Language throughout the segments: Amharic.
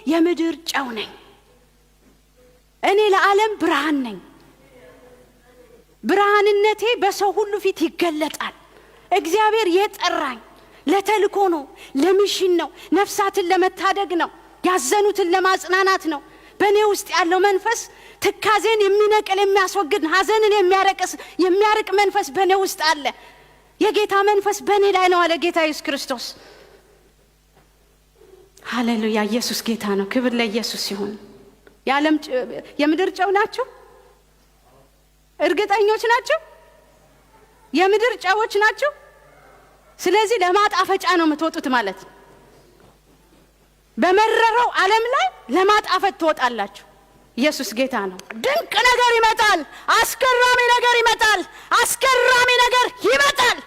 የምድር ጨው ነኝ። እኔ ለዓለም ብርሃን ነኝ። ብርሃንነቴ በሰው ሁሉ ፊት ይገለጣል። እግዚአብሔር የጠራኝ ለተልኮ ነው፣ ለሚሽን ነው፣ ነፍሳትን ለመታደግ ነው፣ ያዘኑትን ለማጽናናት ነው። በእኔ ውስጥ ያለው መንፈስ ትካዜን የሚነቅል የሚያስወግድ ሐዘንን የሚያርቅ መንፈስ በእኔ ውስጥ አለ። የጌታ መንፈስ በእኔ ላይ ነው አለ ጌታ ኢየሱስ ክርስቶስ። ሃሌሉያ! ኢየሱስ ጌታ ነው። ክብር ለኢየሱስ ይሁን። የዓለም የምድር ጨው ናቸው። እርግጠኞች ናቸው? የምድር ጨዎች ናቸው። ስለዚህ ለማጣፈጫ ነው የምትወጡት ማለት ነው። በመረረው ዓለም ላይ ለማጣፈጥ ትወጣላችሁ። ኢየሱስ ጌታ ነው። ድንቅ ነገር ይመጣል። አስገራሚ ነገር ይመጣል። አስገራሚ ነገር ይመጣል።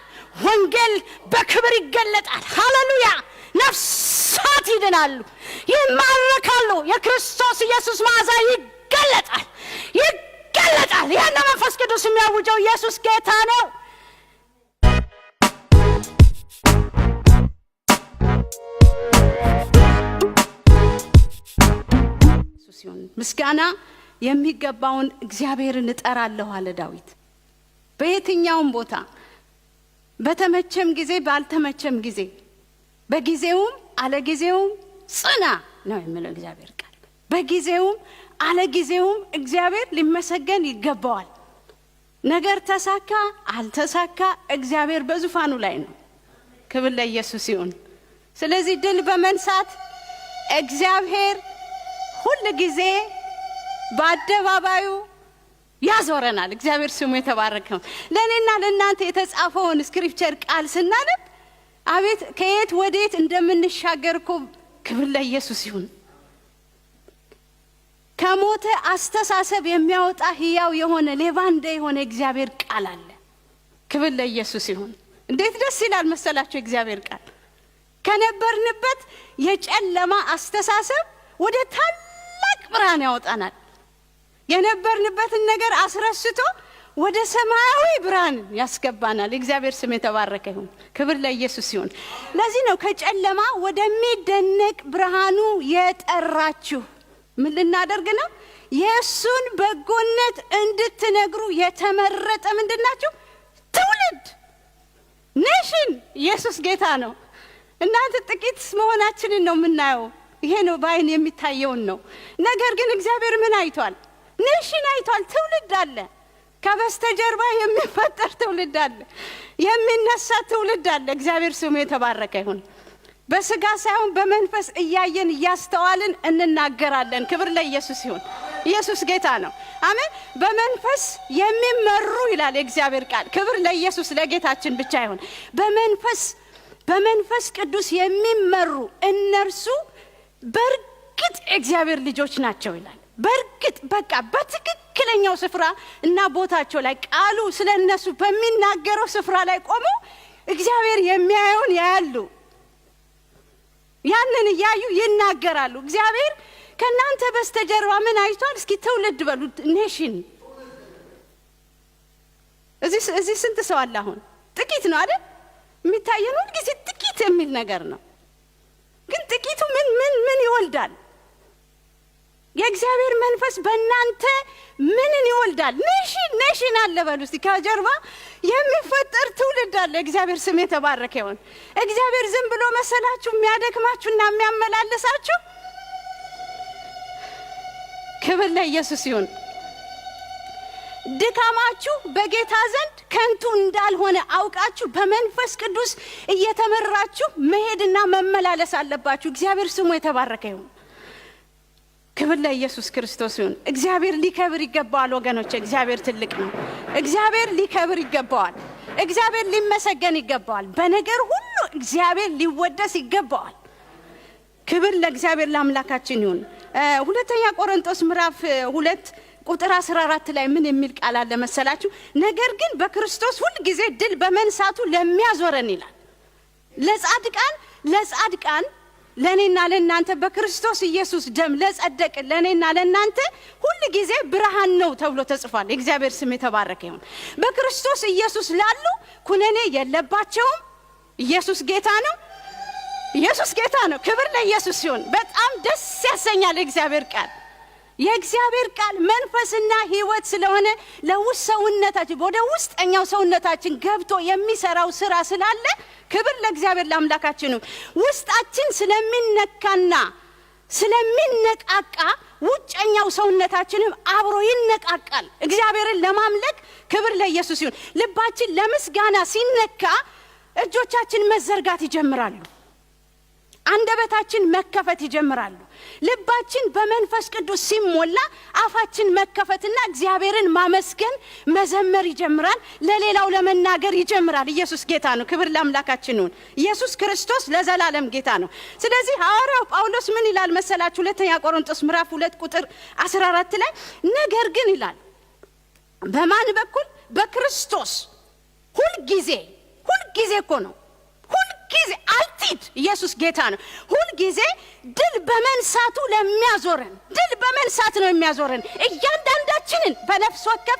ወንጌል በክብር ይገለጣል። ሃሌሉያ! ነፍሳት ይድናሉ፣ ይማረካሉ። የክርስቶስ ኢየሱስ መዓዛ ይገለጣል፣ ይገለጣል። ያን መንፈስ ቅዱስ የሚያውጀው ኢየሱስ ጌታ ነው። ምስጋና የሚገባውን እግዚአብሔርን እጠራለሁ አለ ዳዊት። በየትኛውም ቦታ በተመቸም ጊዜ ባልተመቸም ጊዜ በጊዜውም አለጊዜውም ጽና ነው የሚለው እግዚአብሔር ቃል። በጊዜውም አለጊዜውም እግዚአብሔር ሊመሰገን ይገባዋል። ነገር ተሳካ አልተሳካ እግዚአብሔር በዙፋኑ ላይ ነው። ክብር ለኢየሱስ ይሁን። ስለዚህ ድል በመንሳት እግዚአብሔር ሁሉ ጊዜ በአደባባዩ ያዞረናል። እግዚአብሔር ስሙ የተባረከ ነው። ለኔና ለእናንተ የተጻፈውን ስክሪፕቸር ቃል ስናነብ አቤት ከየት ወዴት እንደምንሻገር እኮ ክብር ለኢየሱስ ይሁን። ከሞተ አስተሳሰብ የሚያወጣ ሕያው የሆነ ሌቫንዳ የሆነ እግዚአብሔር ቃል አለ። ክብር ለኢየሱስ ይሁን። እንዴት ደስ ይላል መሰላችሁ! እግዚአብሔር ቃል ከነበርንበት የጨለማ አስተሳሰብ ወደ ታላቅ ብርሃን ያወጣናል። የነበርንበትን ነገር አስረስቶ ወደ ሰማያዊ ብርሃን ያስገባናል። እግዚአብሔር ስም የተባረከ ይሁን። ክብር ለኢየሱስ ይሁን። ለዚህ ነው ከጨለማ ወደሚደነቅ ብርሃኑ የጠራችሁ። ምን ልናደርግ ነው? የእሱን በጎነት እንድትነግሩ የተመረጠ ምንድናችሁ? ትውልድ፣ ኔሽን። ኢየሱስ ጌታ ነው። እናንተ ጥቂት መሆናችንን ነው የምናየው። ይሄ ነው ባይን የሚታየውን ነው። ነገር ግን እግዚአብሔር ምን አይቷል? ኔሽን አይቷል። ትውልድ አለ። ከበስተጀርባ የሚፈጠር ትውልድ አለ። የሚነሳ ትውልድ አለ። እግዚአብሔር ስሙ የተባረከ ይሁን። በስጋ ሳይሆን በመንፈስ እያየን እያስተዋልን እንናገራለን። ክብር ለኢየሱስ ይሁን። ኢየሱስ ጌታ ነው። አሜን። በመንፈስ የሚመሩ ይላል የእግዚአብሔር ቃል። ክብር ለኢየሱስ ለጌታችን ብቻ ይሁን። በመንፈስ ቅዱስ የሚመሩ እነርሱ በርግጥ እግዚአብሔር ልጆች ናቸው ይላል። በርግጥ በቃ በትክክለኛው ስፍራ እና ቦታቸው ላይ ቃሉ ስለነሱ በሚናገረው ስፍራ ላይ ቆመው እግዚአብሔር የሚያየውን ያያሉ። ያንን እያዩ ይናገራሉ። እግዚአብሔር ከናንተ በስተጀርባ ምን አይቷል? እስኪ ትውልድ በሉት። ኔሽን። እዚህ ስንት ሰው አለ? አሁን ጥቂት ነው አይደል? የሚታየን ሁሉ ጊዜ ጥቂት የሚል ነገር ነው። ግን ጥቂቱ ምን ይወልዳል? የእግዚአብሔር መንፈስ በእናንተ ምንን ይወልዳል? ኔሽን አለ በሉ እስቲ። ከጀርባ የሚፈጠር ትውልድ አለ። እግዚአብሔር ስም የተባረከ ይሁን። እግዚአብሔር ዝም ብሎ መሰላችሁ የሚያደክማችሁና የሚያመላልሳችሁ? ክብር ለኢየሱስ ይሁን። ድካማችሁ በጌታ ዘንድ ከንቱ እንዳልሆነ አውቃችሁ በመንፈስ ቅዱስ እየተመራችሁ መሄድና መመላለስ አለባችሁ። እግዚአብሔር ስሙ የተባረከ ይሁን። ክብር ለኢየሱስ ክርስቶስ ይሁን። እግዚአብሔር ሊከብር ይገባዋል ወገኖች። እግዚአብሔር ትልቅ ነው። እግዚአብሔር ሊከብር ይገባዋል። እግዚአብሔር ሊመሰገን ይገባዋል። በነገር ሁሉ እግዚአብሔር ሊወደስ ይገባዋል። ክብር ለእግዚአብሔር ለአምላካችን ይሁን። ሁለተኛ ቆሮንቶስ ምዕራፍ 2 ቁጥር 14 ላይ ምን የሚል ቃል አለ መሰላችሁ? ነገር ግን በክርስቶስ ሁሉ ጊዜ ድል በመንሳቱ ለሚያዞረን ይላል። ለጻድቃን ለኔና ለናንተ በክርስቶስ ኢየሱስ ደም ለጸደቅ ለኔና ለናንተ ሁሉ ጊዜ ብርሃን ነው ተብሎ ተጽፏል። እግዚአብሔር ስም የተባረከ ይሁን። በክርስቶስ ኢየሱስ ላሉ ኩነኔ የለባቸውም። ኢየሱስ ጌታ ነው። ኢየሱስ ጌታ ነው። ክብር ለኢየሱስ ይሁን። በጣም ደስ ያሰኛል እግዚአብሔር ቃል። የእግዚአብሔር ቃል መንፈስና ሕይወት ስለሆነ ለውስጥ ሰውነታችን ወደ ውስጠኛው ሰውነታችን ገብቶ የሚሰራው ስራ ስላለ ክብር ለእግዚአብሔር ለአምላካችን ነው። ውስጣችን ስለሚነካና ስለሚነቃቃ ውጭኛው ሰውነታችንም አብሮ ይነቃቃል እግዚአብሔርን ለማምለክ። ክብር ለኢየሱስ ይሁን። ልባችን ለምስጋና ሲነካ እጆቻችን መዘርጋት ይጀምራሉ፣ አንደበታችን መከፈት ይጀምራሉ። ልባችን በመንፈስ ቅዱስ ሲሞላ አፋችን መከፈትና እግዚአብሔርን ማመስገን መዘመር ይጀምራል፣ ለሌላው ለመናገር ይጀምራል። ኢየሱስ ጌታ ነው። ክብር ለአምላካችን ይሁን። ኢየሱስ ክርስቶስ ለዘላለም ጌታ ነው። ስለዚህ ሐዋርያው ጳውሎስ ምን ይላል መሰላችሁ? ሁለተኛ ቆሮንቶስ ምዕራፍ 2 ቁጥር 14 ላይ ነገር ግን ይላል በማን በኩል? በክርስቶስ ሁልጊዜ እኮ ነው ሁልጊዜ አልቲድ ኢየሱስ ጌታ ነው። ሁልጊዜ ድል በመንሳቱ ለሚያዞረን ድል በመንሳት ነው የሚያዞረን እያንዳንዳችንን በነፍስ ወከፍ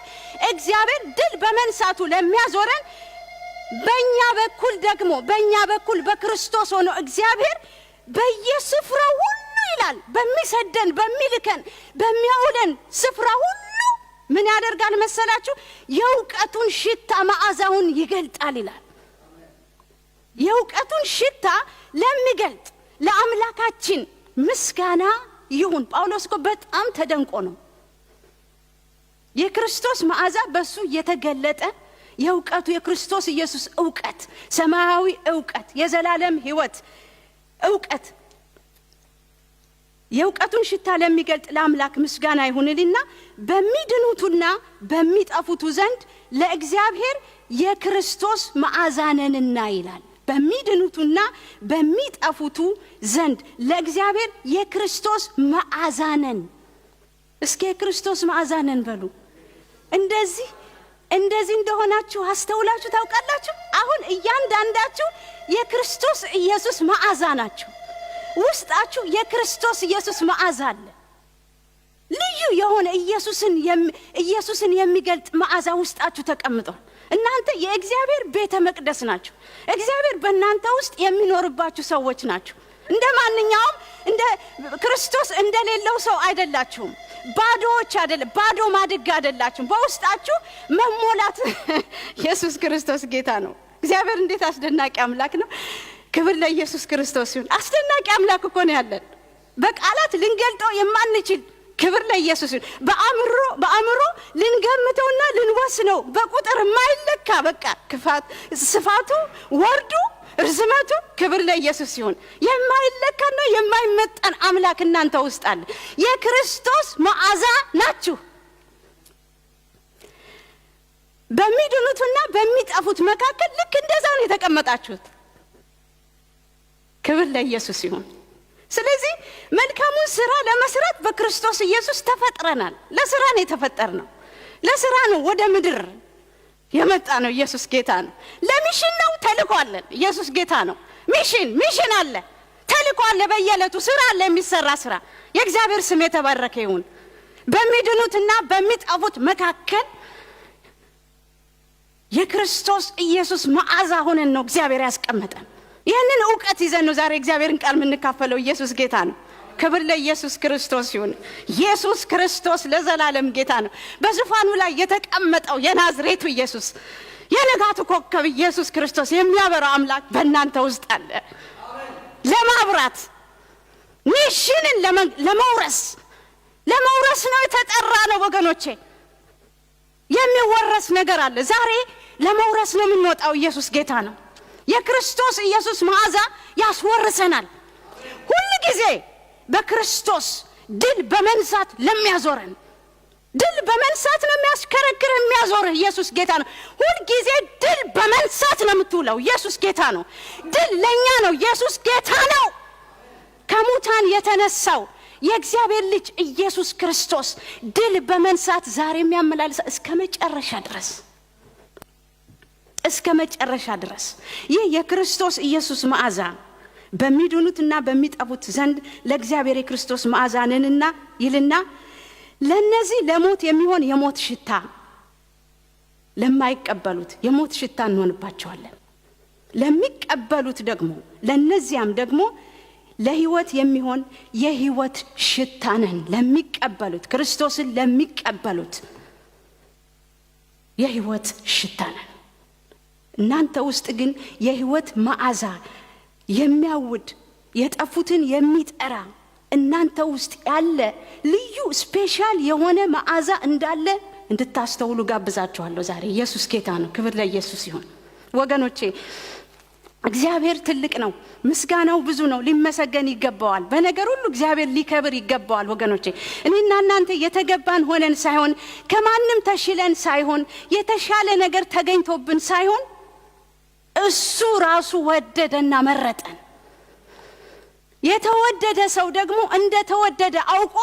እግዚአብሔር ድል በመንሳቱ ለሚያዞረን በእኛ በኩል በክርስቶስ ሆኖ እግዚአብሔር በየስፍራው ሁሉ ይላል በሚሰደን በሚልከን በሚያውለን ስፍራ ሁሉ ምን ያደርጋል መሰላችሁ? የእውቀቱን ሽታ መዓዛውን ይገልጣል ይላል። የእውቀቱን ሽታ ለሚገልጥ ለአምላካችን ምስጋና ይሁን። ጳውሎስ እኮ በጣም ተደንቆ ነው የክርስቶስ መዓዛ በሱ የተገለጠ የእውቀቱ የክርስቶስ ኢየሱስ እውቀት፣ ሰማያዊ እውቀት፣ የዘላለም ሕይወት እውቀት የእውቀቱን ሽታ ለሚገልጥ ለአምላክ ምስጋና ይሁንልና በሚድኑትና በሚጠፉቱ ዘንድ ለእግዚአብሔር የክርስቶስ መዓዛ ነንና ይላል። በሚድኑቱና በሚጠፉቱ ዘንድ ለእግዚአብሔር የክርስቶስ መዓዛ ነን። እስኪ የክርስቶስ መዓዛ ነን በሉ። እንደዚህ እንደሆናችሁ አስተውላችሁ ታውቃላችሁ? አሁን እያንዳንዳችሁ የክርስቶስ ኢየሱስ መዓዛ ናችሁ። ውስጣችሁ የክርስቶስ ኢየሱስ መዓዛ አለ። ልዩ የሆነ ኢየሱስን የሚገልጥ መዓዛ ውስጣችሁ ተቀምጧል። እናንተ የእግዚአብሔር ቤተ መቅደስ ናችሁ። እግዚአብሔር በእናንተ ውስጥ የሚኖርባችሁ ሰዎች ናችሁ። እንደማንኛውም እንደ ክርስቶስ እንደሌለው ሰው አይደላችሁም። ባዶ ማድጋ አይደላችሁም። በውስጣችሁ መሞላት ኢየሱስ ክርስቶስ ጌታ ነው። እግዚአብሔር እንዴት አስደናቂ አምላክ ነው። ክብር ለኢየሱስ ክርስቶስ ይሁን። አስደናቂ አምላክ እኮ ነው ያለን፣ በቃላት ልንገልጠው የማንችል። ክብር ለኢየሱስ ይሁን። በአእምሮ ልንገምተውና ልንወስነው በቁጥር የማይለካ በቃ ስፋቱ፣ ወርዱ፣ ርዝመቱ ክብር ለኢየሱስ ይሁን። የማይለካና የማይመጠን አምላክ እናንተ ውስጥ አለ። የክርስቶስ መዓዛ ናችሁ። በሚድኑትና በሚጠፉት መካከል ልክ እንደዛ ነው የተቀመጣችሁት። ክብር ለኢየሱስ ይሁን። ስለዚህ መልካሙን ስራ ለመስራት በክርስቶስ ኢየሱስ ተፈጥረናል። ለስራ ነው የተፈጠርነው። ለስራ ነው ወደ ምድር የመጣ ነው። ኢየሱስ ጌታ ነው። ለሚሽን ነው ተልኳለን። ኢየሱስ ጌታ ነው። ሚሽን አለ፣ ተልኮ አለ። በየዕለቱ ስራ አለ፣ የሚሰራ ስራ። የእግዚአብሔር ስም የተባረከ ይሁን። በሚድኑትና በሚጠፉት መካከል የክርስቶስ ኢየሱስ መዓዛ ሆነን ነው እግዚአብሔር ያስቀመጠን። ይህንን እውቀት ይዘን ነው ዛሬ እግዚአብሔርን ቃል የምንካፈለው። ኢየሱስ ጌታ ነው። ክብር ለኢየሱስ ክርስቶስ ይሁን። ኢየሱስ ክርስቶስ ለዘላለም ጌታ ነው። በዙፋኑ ላይ የተቀመጠው የናዝሬቱ ኢየሱስ፣ የንጋቱ ኮከብ ኢየሱስ ክርስቶስ የሚያበራው አምላክ በእናንተ ውስጥ አለ። ለማብራት ሚሽንን ለመውረስ ነው የተጠራ ነው ወገኖቼ። የሚወረስ ነገር አለ። ዛሬ ለመውረስ ነው የምንወጣው። ኢየሱስ ጌታ ነው። የክርስቶስ ኢየሱስ መዓዛ ያስወርሰናል። ሁሉ ጊዜ በክርስቶስ ድል በመንሳት ለሚያዞረን፣ ድል በመንሳት ነው የሚያስከረክር የሚያዞር ኢየሱስ ጌታ ነው። ሁሉ ጊዜ ድል በመንሳት ነው የምትውለው። ኢየሱስ ጌታ ነው። ድል ለኛ ነው። ኢየሱስ ጌታ ነው። ከሙታን የተነሳው የእግዚአብሔር ልጅ ኢየሱስ ክርስቶስ ድል በመንሳት ዛሬ የሚያመላልስ እስከ መጨረሻ ድረስ ይህ የክርስቶስ ኢየሱስ መዓዛ በሚድኑትና በሚጠፉት ዘንድ ለእግዚአብሔር የክርስቶስ መዓዛ ነንና ይልና ለነዚህ ለሞት የሚሆን የሞት ሽታ ለማይቀበሉት የሞት ሽታ እንሆንባቸዋለን። ለሚቀበሉት ደግሞ ለነዚያም ደግሞ ለሕይወት የሚሆን የሕይወት ሽታ ነን። ለሚቀበሉት ክርስቶስን ለሚቀበሉት የሕይወት ሽታ ነን። እናንተ ውስጥ ግን የሕይወት መዓዛ የሚያውድ የጠፉትን የሚጠራ እናንተ ውስጥ ያለ ልዩ ስፔሻል የሆነ መዓዛ እንዳለ እንድታስተውሉ ጋብዛችኋለሁ ዛሬ። ኢየሱስ ጌታ ነው። ክብር ለኢየሱስ ይሁን። ወገኖቼ እግዚአብሔር ትልቅ ነው። ምስጋናው ብዙ ነው። ሊመሰገን ይገባዋል። በነገር ሁሉ እግዚአብሔር ሊከብር ይገባዋል። ወገኖቼ እኔና እናንተ የተገባን ሆነን ሳይሆን ከማንም ተሽለን ሳይሆን የተሻለ ነገር ተገኝቶብን ሳይሆን እሱ ራሱ ወደደና መረጠን። የተወደደ ሰው ደግሞ እንደተወደደ አውቆ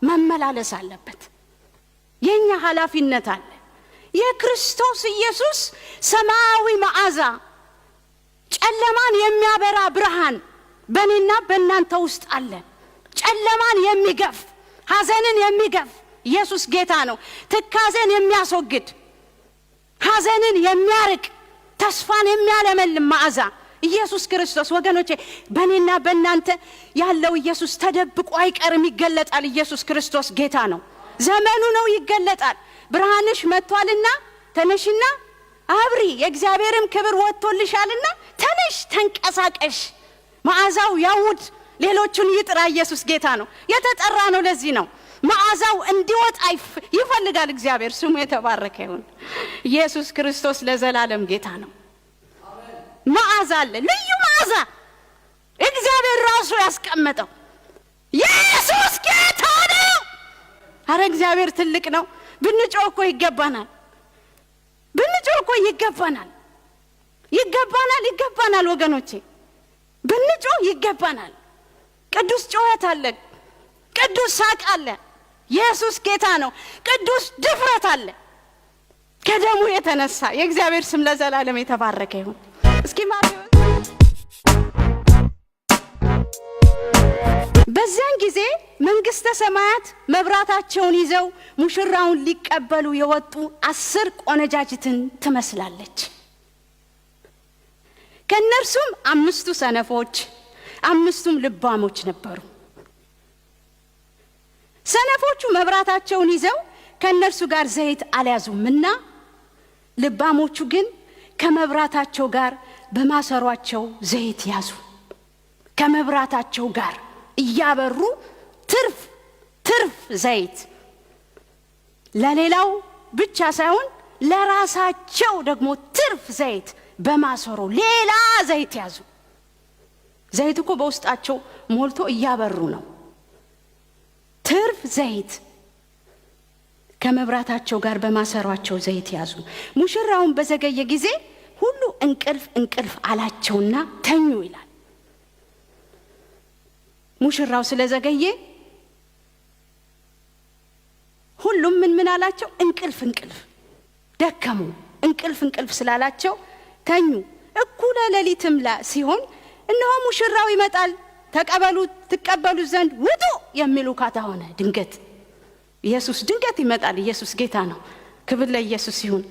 መመላለስ አለበት። የኛ ኃላፊነት አለ። የክርስቶስ ኢየሱስ ሰማያዊ መዓዛ ጨለማን የሚያበራ ብርሃን በእኔና በእናንተ ውስጥ አለ። ጨለማን የሚገፍ ሐዘንን የሚገፍ ኢየሱስ ጌታ ነው። ትካዜን የሚያስወግድ ሐዘንን የሚያርቅ ተስፋን የሚያለመልም መዓዛ ኢየሱስ ክርስቶስ። ወገኖቼ በእኔና በእናንተ ያለው ኢየሱስ ተደብቆ አይቀርም፣ ይገለጣል። ኢየሱስ ክርስቶስ ጌታ ነው። ዘመኑ ነው፣ ይገለጣል። ብርሃንሽ መጥቷልና ተነሽና አብሪ፣ የእግዚአብሔርም ክብር ወጥቶልሻልና ተነሽ፣ ተንቀሳቀሽ፣ መዓዛው ያውድ፣ ሌሎቹን ይጥራ። ኢየሱስ ጌታ ነው። የተጠራ ነው። ለዚህ ነው መዓዛው እንዲወጣ ይፈልጋል እግዚአብሔር። ስሙ የተባረከ ይሁን። ኢየሱስ ክርስቶስ ለዘላለም ጌታ ነው። መዓዛ አለ፣ ልዩ መዓዛ እግዚአብሔር ራሱ ያስቀመጠው። ኢየሱስ ጌታ ነው። አረ እግዚአብሔር ትልቅ ነው። ብንጮህ እኮ ይገባናል። ብንጮህ እኮ ይገባናል። ይገባናል ወገኖቼ፣ ብንጮህ ይገባናል። ቅዱስ ጩኸት አለ፣ ቅዱስ ሳቅ አለ። ኢየሱስ ጌታ ነው። ቅዱስ ድፍረት አለ ከደሙ የተነሳ። የእግዚአብሔር ስም ለዘላለም የተባረከ ይሁን። እስኪ በዚያን ጊዜ መንግስተ ሰማያት መብራታቸውን ይዘው ሙሽራውን ሊቀበሉ የወጡ 10 ቆነጃጅትን ትመስላለች። ከነርሱም 5ቱ ሰነፎች 5ቱም ልባሞች ነበሩ። ሰነፎቹ መብራታቸውን ይዘው ከነርሱ ጋር ዘይት አልያዙምና፣ ልባሞቹ ግን ከመብራታቸው ጋር በማሰሯቸው ዘይት ያዙ። ከመብራታቸው ጋር እያበሩ ትርፍ ዘይት ለሌላው ብቻ ሳይሆን ለራሳቸው ደግሞ ትርፍ ዘይት በማሰሮ ሌላ ዘይት ያዙ። ዘይት እኮ በውስጣቸው ሞልቶ እያበሩ ነው። ትርፍ ዘይት ከመብራታቸው ጋር በማሰሯቸው ዘይት ያዙ። ሙሽራውን በዘገየ ጊዜ ሁሉ እንቅልፍ አላቸውና ተኙ ይላል። ሙሽራው ስለዘገየ ሁሉም ምን አላቸው? እንቅልፍ ደከሙ። እንቅልፍ ስላላቸው ተኙ። እኩለ ሌሊትም ሲሆን እነሆ ሙሽራው ይመጣል፣ ትቀበሉ ዘንድ ውጡ የሚል ውካታ ሆነ። ድንገት ኢየሱስ ድንገት ይመጣል። ኢየሱስ ጌታ ነው። ክብር ለኢየሱስ ይሁን።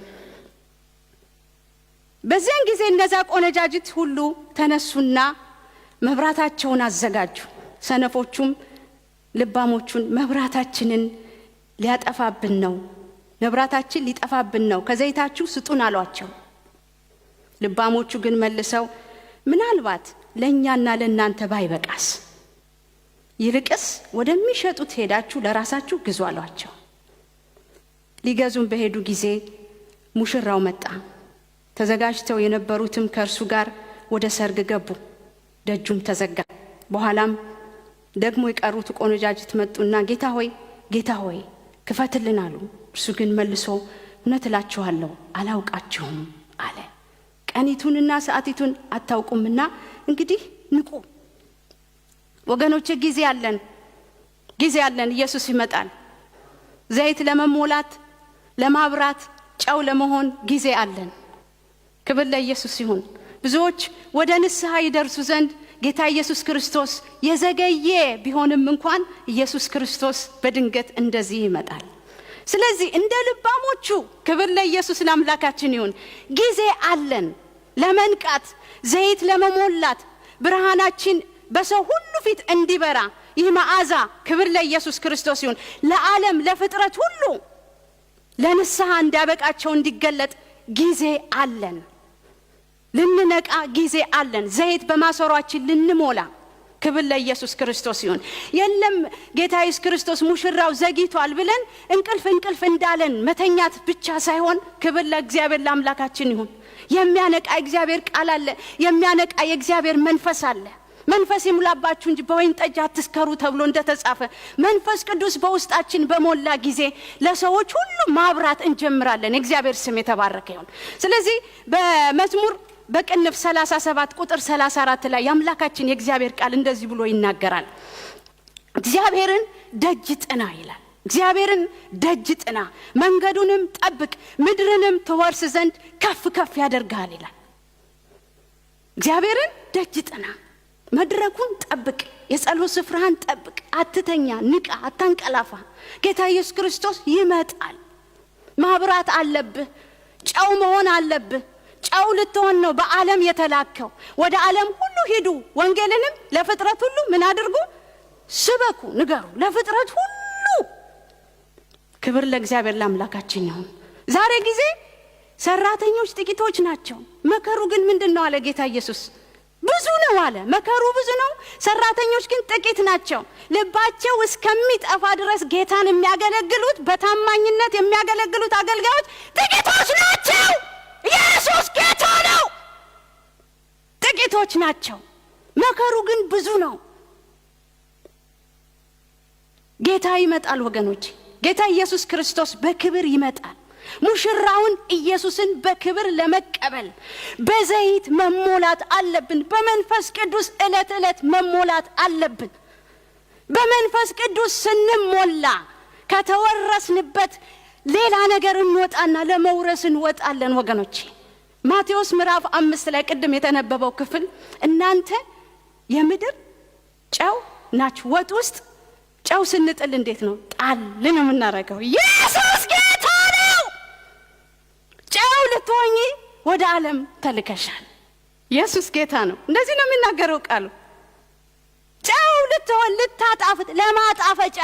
በዚያን ጊዜ እነዛ ቆነጃጅት ሁሉ ተነሱና መብራታቸውን አዘጋጁ። ሰነፎቹም ልባሞቹን መብራታችንን ሊያጠፋብን ነው፣ መብራታችን ሊጠፋብን ነው፣ ከዘይታችሁ ስጡን አሏቸው። ልባሞቹ ግን መልሰው ምናልባት ለእኛና ለእናንተ ባይበቃስ፣ ይልቅስ ወደሚሸጡት ሄዳችሁ ለራሳችሁ ግዙ አሏቸው። ሊገዙም በሄዱ ጊዜ ሙሽራው መጣ። ተዘጋጅተው የነበሩትም ከእርሱ ጋር ወደ ሰርግ ገቡ። ደጁም ተዘጋ። በኋላም ደግሞ የቀሩት ቆነጃጅት መጡና ጌታ ሆይ ክፈትልን አሉ። እርሱ ግን መልሶ እውነት እላችኋለሁ አላውቃችሁም አለ። ቀኒቱንና ሰዓቲቱን አታውቁምና እንግዲህ ንቁ። ወገኖቼ ጊዜ አለን። ኢየሱስ ይመጣል። ዘይት ለመሞላት፣ ለማብራት፣ ጨው ለመሆን ጊዜ አለን። ክብር ለኢየሱስ ይሁን። ብዙዎች ወደ ንስሐ ይደርሱ ዘንድ ጌታ ኢየሱስ ክርስቶስ የዘገየ ቢሆንም እንኳን ኢየሱስ ክርስቶስ በድንገት እንደዚህ ይመጣል። ስለዚህ እንደ ልባሞቹ ክብር ለኢየሱስ ለአምላካችን ይሁን፣ ጊዜ አለን ለመንቃት፣ ዘይት ለመሞላት፣ ብርሃናችን በሰው ሁሉ ፊት እንዲበራ ይህ መዓዛ ክብር ለኢየሱስ ክርስቶስ ይሁን። ለዓለም ለፍጥረት ሁሉ ለንስሐ እንዲያበቃቸው እንዲገለጥ ጊዜ አለን። ልንነቃ ጊዜ አለን። ዘይት በማሰሯችን ልንሞላ ክብር ለኢየሱስ ክርስቶስ ይሁን። የለም ጌታ ኢየሱስ ክርስቶስ ሙሽራው ዘግይቷል ብለን እንቅልፍ እንዳለን መተኛት ብቻ ሳይሆን ክብር ለእግዚአብሔር ለአምላካችን ይሁን። የሚያነቃ እግዚአብሔር ቃል አለ። የሚያነቃ የእግዚአብሔር መንፈስ አለ። መንፈስ ይሙላባችሁ እንጂ በወይን ጠጅ አትስከሩ ተብሎ እንደተጻፈ መንፈስ ቅዱስ በውስጣችን በሞላ ጊዜ ለሰዎች ሁሉ ማብራት እንጀምራለን። እግዚአብሔር ስም የተባረከ ይሁን። ስለዚህ በመዝሙር በቅንፍ 37 ቁጥር 34 ላይ የአምላካችን የእግዚአብሔር ቃል እንደዚህ ብሎ ይናገራል። እግዚአብሔርን ደጅ ጥና ይላል። እግዚአብሔርን ደጅ ጥና፣ መንገዱንም ጠብቅ፣ ምድርንም ትወርስ ዘንድ ከፍ ከፍ ያደርጋል ይላል። እግዚአብሔርን ደጅ ጥና፣ መድረኩን ጠብቅ፣ የጸሎት ስፍራህን ጠብቅ፣ አትተኛ፣ ንቃ፣ አታንቀላፋ። ጌታ ኢየሱስ ክርስቶስ ይመጣል። ማብራት አለብህ። ጨው መሆን አለብህ። ጨው ልትሆን ነው በዓለም የተላከው። ወደ ዓለም ሁሉ ሂዱ፣ ወንጌልንም ለፍጥረት ሁሉ ምን አድርጉ? ስበኩ፣ ንገሩ ለፍጥረት ሁሉ። ክብር ለእግዚአብሔር ለአምላካችን ይሁን። ዛሬ ጊዜ ሰራተኞች ጥቂቶች ናቸው። መከሩ ግን ምንድነው አለ ጌታ ኢየሱስ? ብዙ ነው አለ። መከሩ ብዙ ነው፣ ሰራተኞች ግን ጥቂት ናቸው። ልባቸው እስከሚጠፋ ድረስ ጌታን የሚያገለግሉት በታማኝነት የሚያገለግሉት አገልጋዮች ጥቂቶች ናቸው። ኢየሱስ ጌታ ነው። ጥቂቶች ናቸው። መከሩ ግን ብዙ ነው። ጌታ ይመጣል ወገኖች። ጌታ ኢየሱስ ክርስቶስ በክብር ይመጣል። ሙሽራውን ኢየሱስን በክብር ለመቀበል በዘይት መሞላት አለብን። በመንፈስ ቅዱስ ዕለት መሞላት አለብን። በመንፈስ ቅዱስ ስንሞላ ከተወረስንበት ሌላ ነገር እንወጣና ለመውረስ እንወጣለን ወገኖቼ። ማቴዎስ ምዕራፍ 5 ላይ ቅድም የተነበበው ክፍል እናንተ የምድር ጨው ናችሁ። ወጥ ውስጥ ጨው ስንጥል እንዴት ነው? ጣል ነው የምናረገው። ኢየሱስ ጌታ ነው። ጨው ልትሆኚ ወደ ዓለም ተልከሻል። ኢየሱስ ጌታ ነው። እንደዚህ ነው የሚናገረው ቃሉ። ጨው ልትሆን ልታጣፍጥ፣ ለማጣፈጫ።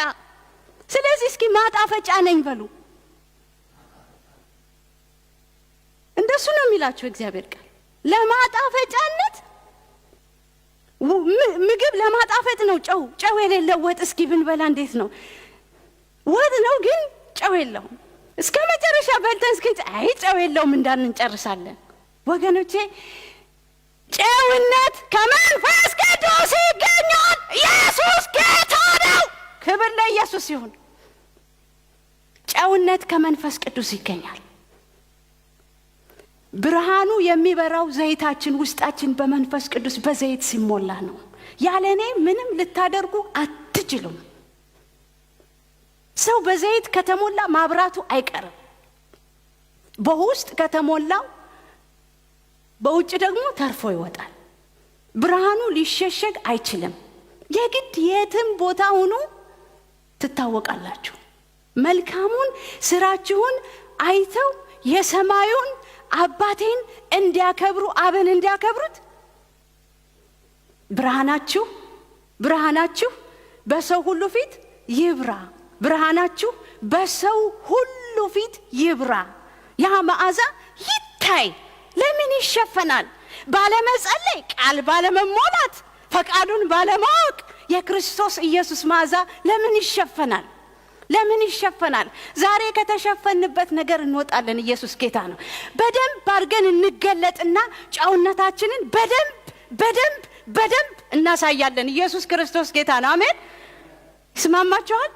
ስለዚህ እስኪ ማጣፈጫ ነኝ በሉ። እንደሱ ነው የሚላችሁ እግዚአብሔር ቃል። ለማጣፈጫነት ምግብ ለማጣፈጥ ነው ጨው። ጨው የሌለው ወጥ እስኪ ብንበላ እንዴት ነው? ወጥ ነው ግን ጨው የለውም። እስከ መጨረሻ በልተን እስኪ አይ ጨው የለውም እንዳንን እንጨርሳለን ወገኖቼ። ጨውነት ከመንፈስ ቅዱስ ይገኛል። ኢየሱስ ጌታ ነው። ክብር ለኢየሱስ ይሁን። ጨውነት ከመንፈስ ቅዱስ ይገኛል። ብርሃኑ የሚበራው ዘይታችን ውስጣችን በመንፈስ ቅዱስ በዘይት ሲሞላ ነው። ያለኔ ምንም ልታደርጉ አትችሉም። ሰው በዘይት ከተሞላ ማብራቱ አይቀርም። በውስጥ ከተሞላው በውጭ ደግሞ ተርፎ ይወጣል። ብርሃኑ ሊሸሸግ አይችልም። የግድ የትም ቦታ ሆኖ ትታወቃላችሁ። መልካሙን ስራችሁን አይተው የሰማዩን አባቴን እንዲያከብሩ አብን እንዲያከብሩት ብርሃናችሁ በሰው ሁሉ ፊት ይብራ። ብርሃናችሁ በሰው ሁሉ ፊት ይብራ። ያ መዓዛ ይታይ። ለምን ይሸፈናል? ባለመጸለይ፣ ቃል ባለመሞላት፣ ፈቃዱን ባለማወቅ የክርስቶስ ኢየሱስ መዓዛ ለምን ይሸፈናል? ለምን ይሸፈናል? ዛሬ ከተሸፈንበት ነገር እንወጣለን። ኢየሱስ ጌታ ነው። በደንብ አድርገን እንገለጥና ጨውነታችንን በደንብ እናሳያለን። ኢየሱስ ክርስቶስ ጌታ ነው። አሜን። ይስማማችኋል?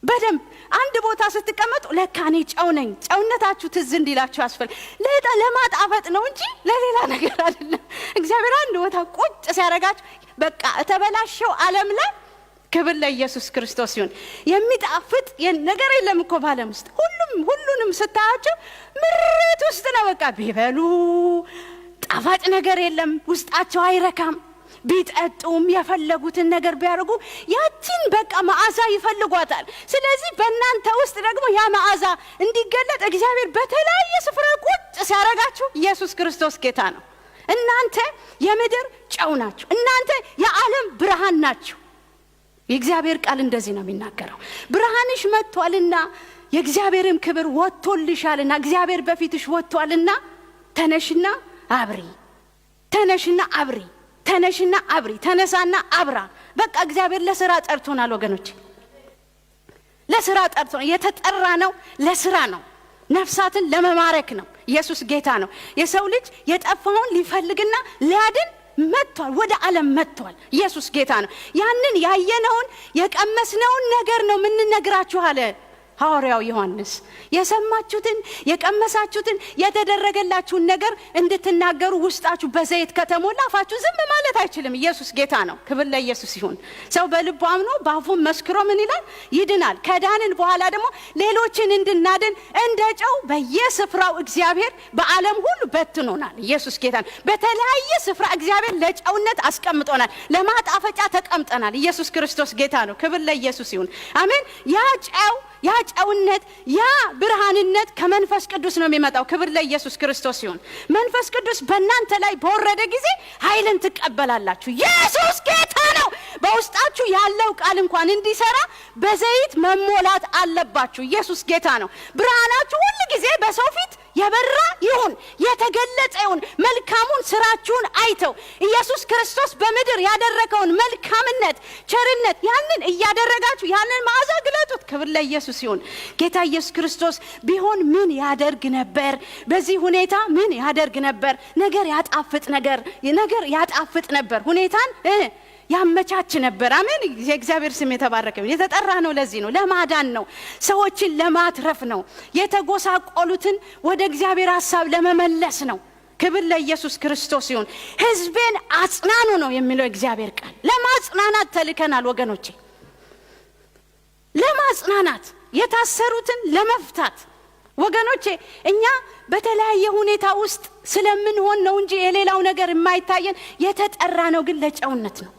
በደንብ አንድ ቦታ ስትቀመጡ ለካ እኔ ጨው ነኝ። ጨውነታችሁ ትዝ እንዲላችሁ ያስፈልጋል። ለማጣፈጥ ነው እንጂ ለሌላ ነገር አይደለም። እግዚአብሔር አንድ ቦታ ቁጭ ሲያረጋችሁ በቃ ተበላሸው ዓለም ላይ ክብር ለኢየሱስ ክርስቶስ ይሁን። የሚጣፍጥ ነገር የለም እኮ በዓለም ውስጥ። ሁሉንም ስታያቸው ምርት ውስጥ ነው። በቃ ቢበሉ ጣፋጭ ነገር የለም። ውስጣቸው አይረካም። ቢጠጡም የፈለጉትን ነገር ቢያርጉ ያቺን በቃ መዓዛ ይፈልጓታል። ስለዚህ በእናንተ ውስጥ ደግሞ ያ መዓዛ እንዲገለጥ እግዚአብሔር በተለያየ ስፍራ ቁጭ ሲያረጋችሁ ኢየሱስ ክርስቶስ ጌታ ነው። እናንተ የምድር ጨው ናችሁ። እናንተ የዓለም ብርሃን ናችሁ። የእግዚአብሔር ቃል እንደዚህ ነው የሚናገረው። ብርሃንሽ መጥቷልና የእግዚአብሔርም ክብር ወጥቶልሻልና እግዚአብሔር በፊትሽ ወጥቷልና ተነሽና አብሪ፣ ተነሽና አብሪ፣ ተነሽና አብሪ፣ ተነሳና አብራ። በቃ እግዚአብሔር ለሥራ ጠርቶናል ወገኖች፣ ለሥራ ጠርቶናል። የተጠራ ነው ለሥራ ነው፣ ነፍሳትን ለመማረክ ነው። ኢየሱስ ጌታ ነው። የሰው ልጅ የጠፋውን ሊፈልግና ሊያድን መጥቷል፣ ወደ ዓለም መጥቷል። ኢየሱስ ጌታ ነው። ያንን ያየነውን የቀመስነውን ነገር ነው ምንነግራችሁ አለ ሐዋርያው ዮሐንስ። የሰማችሁትን የቀመሳችሁትን የተደረገላችሁን ነገር እንድትናገሩ ውስጣችሁ በዘይት ከተሞላ አፋችሁ ዝም ማለት አይችልም። ኢየሱስ ጌታ ነው። ክብር ለኢየሱስ ይሁን። ሰው በልቡ አምኖ በአፉ መስክሮ ምን ይላል? ይድናል። ከዳንን በኋላ ደግሞ ሌሎችን እንድናድን እንደ ጨው በየስፍራው እግዚአብሔር በዓለም ሁሉ በትኖናል። ኢየሱስ ጌታ ነው። በተለያየ ስፍራ እግዚአብሔር ለጨውነት አስቀምጦናል፣ ለማጣፈጫ ተቀምጠናል። ኢየሱስ ክርስቶስ ጌታ ነው። ክብር ለኢየሱስ ይሁን። አሜን። ያ ጨውነት ያ ብርሃንነት ከመንፈስ ቅዱስ ነው የሚመጣው። ክብር ለኢየሱስ ክርስቶስ ይሁን። መንፈስ ቅዱስ በእናንተ ላይ በወረደ ጊዜ ኃይልን ትቀበላላችሁ። ኢየሱስ ጌታ ነው። በውስጣችሁ ያለው ቃል እንኳን እንዲሰራ በዘይት መሞላት አለባችሁ። ኢየሱስ ጌታ ነው። ብርሃናችሁ ሁሉ ጊዜ በሰው ፊት የበራ ይሁን፣ የተገለጸ ይሁን። መልካሙን ስራችሁን አይተው ኢየሱስ ክርስቶስ በምድር ያደረገውን መልካምነት፣ ቸርነት ያንን እያደረጋችሁ ያንን መዓዛ ግለጡት። ክብር ለኢየሱስ ይሁን። ጌታ ኢየሱስ ክርስቶስ ቢሆን ምን ያደርግ ነበር? በዚህ ሁኔታ ምን ያደርግ ነበር? ነገር ያጣፍጥ ነበር። ሁኔታን ያመቻች ነበር። አሜን። የእግዚአብሔር ስም የተባረከ ይሁን። የተጠራ ነው ለዚህ ነው፣ ለማዳን ነው፣ ሰዎችን ለማትረፍ ነው፣ የተጎሳቆሉትን ወደ እግዚአብሔር ሐሳብ ለመመለስ ነው። ክብር ለኢየሱስ ክርስቶስ ይሁን። ሕዝቤን አጽናኑ ነው የሚለው እግዚአብሔር ቃል። ለማጽናናት ተልከናል ወገኖቼ፣ ለማጽናናት፣ የታሰሩትን ለመፍታት ወገኖቼ። እኛ በተለያየ ሁኔታ ውስጥ ስለምንሆን ነው እንጂ የሌላው ነገር የማይታየን። የተጠራ ነው ግን ለጨውነት ነው፣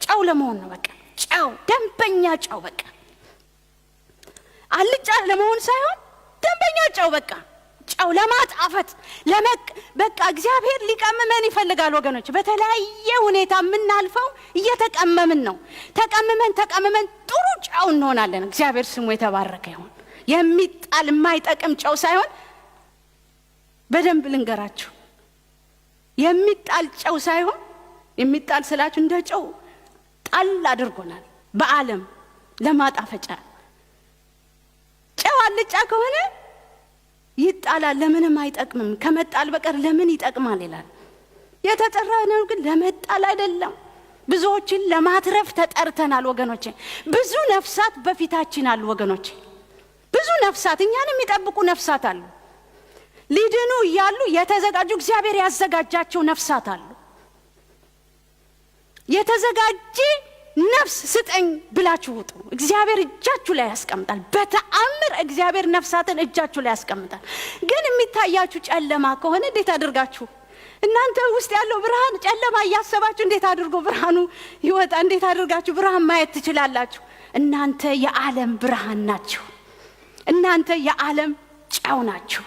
ጨው ለመሆን ነው። በቃ ጨው፣ ደንበኛ ጨው። በቃ አልጫ ለመሆን ሳይሆን ደንበኛ ጨው። በቃ ጨው ለማጣፈጥ በቃ እግዚአብሔር ሊቀመመን ይፈልጋል ወገኖች። በተለያየ ሁኔታ የምናልፈው እየተቀመምን ነው። ተቀመመን ጥሩ ጨው እንሆናለን። እግዚአብሔር ስሙ የተባረከ ይሁን። የሚጣል የማይጠቅም ጨው ሳይሆን፣ በደንብ ልንገራችሁ፣ የሚጣል ጨው ሳይሆን፣ የሚጣል ስላችሁ እንደ ጨው ጣል አድርጎናል በዓለም ለማጣፈጫ። ጨው አልጫ ከሆነ ይጣላል፣ ለምንም አይጠቅምም። ከመጣል በቀር ለምን ይጠቅማል ይላል። የተጠራነው ግን ለመጣል አይደለም። ብዙዎችን ለማትረፍ ተጠርተናል ወገኖቼ። ብዙ ነፍሳት በፊታችን አሉ ወገኖቼ። ብዙ ነፍሳት፣ እኛን የሚጠብቁ ነፍሳት አሉ። ሊድኑ እያሉ የተዘጋጁ እግዚአብሔር ያዘጋጃቸው ነፍሳት አሉ። የተዘጋጀ ነፍስ ስጠኝ ብላችሁ ውጡ። እግዚአብሔር እጃችሁ ላይ ያስቀምጣል። በተአምር እግዚአብሔር ነፍሳትን እጃችሁ ላይ ያስቀምጣል። ግን የሚታያችሁ ጨለማ ከሆነ እንዴት አድርጋችሁ እናንተ ውስጥ ያለው ብርሃን ጨለማ እያሰባችሁ እንዴት አድርጎ ብርሃኑ ይወጣ? እንዴት አድርጋችሁ ብርሃን ማየት ትችላላችሁ? እናንተ የዓለም ብርሃን ናችሁ። እናንተ የዓለም ጨው ናችሁ።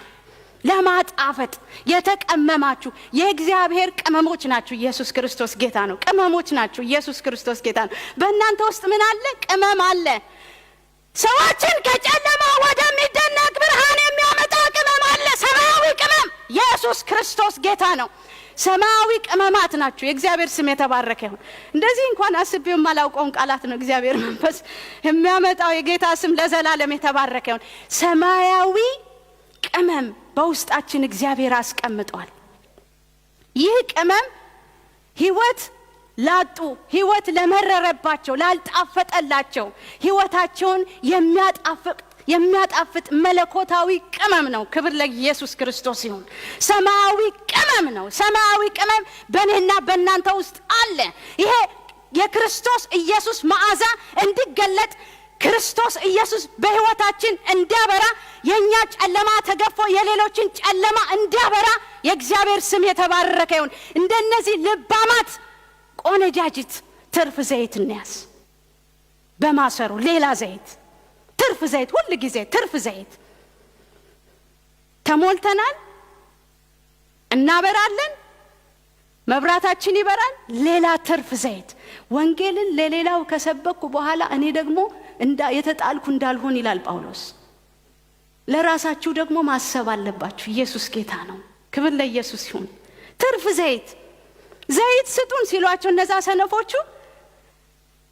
ለማጣፈጥ የተቀመማችሁ የእግዚአብሔር ቅመሞች ናችሁ። ኢየሱስ ክርስቶስ ጌታ ነው። ቅመሞች ናችሁ። ኢየሱስ ክርስቶስ ጌታ ነው። በእናንተ ውስጥ ምን አለ? ቅመም አለ። ሰዎችን ከጨለማ ወደሚደነቅ ብርሃን የሚያመጣ ቅመም አለ። ሰማያዊ ቅመም። ኢየሱስ ክርስቶስ ጌታ ነው። ሰማያዊ ቅመማት ናችሁ። የእግዚአብሔር ስም የተባረከ ይሁን። እንደዚህ እንኳን አስቤው የማላውቀውን ቃላት ነው እግዚአብሔር መንፈስ የሚያመጣው። የጌታ ስም ለዘላለም የተባረከ ይሁን። ሰማያዊ ቅመም በውስጣችን እግዚአብሔር አስቀምጧል። ይህ ቅመም ሕይወት ላጡ፣ ሕይወት ለመረረባቸው፣ ላልጣፈጠላቸው ሕይወታቸውን የሚያጣፍጥ መለኮታዊ ቅመም ነው። ክብር ለኢየሱስ ክርስቶስ ይሁን። ሰማያዊ ቅመም ነው። ሰማያዊ ቅመም በእኔና በእናንተ ውስጥ አለ። ይሄ የክርስቶስ ኢየሱስ መዓዛ እንዲገለጥ ክርስቶስ ኢየሱስ በሕይወታችን እንዲያበራ፣ የኛ ጨለማ ተገፎ የሌሎችን ጨለማ እንዲያበራ የእግዚአብሔር ስም የተባረከ ይሁን። እንደነዚህ ልባማት ቆነጃጅት ትርፍ ዘይት እንያዝ። በማሰሩ ሌላ ዘይት፣ ትርፍ ዘይት፣ ሁሉ ጊዜ ትርፍ ዘይት ተሞልተናል። እናበራለን፣ መብራታችን ይበራል። ሌላ ትርፍ ዘይት። ወንጌልን ለሌላው ከሰበኩ በኋላ እኔ ደግሞ የተጣልኩ እንዳልሆን ይላል ጳውሎስ። ለራሳችሁ ደግሞ ማሰብ አለባችሁ። ኢየሱስ ጌታ ነው። ክብር ለኢየሱስ ይሁን። ትርፍ ዘይት ስጡን ሲሏቸው እነዛ ሰነፎቹ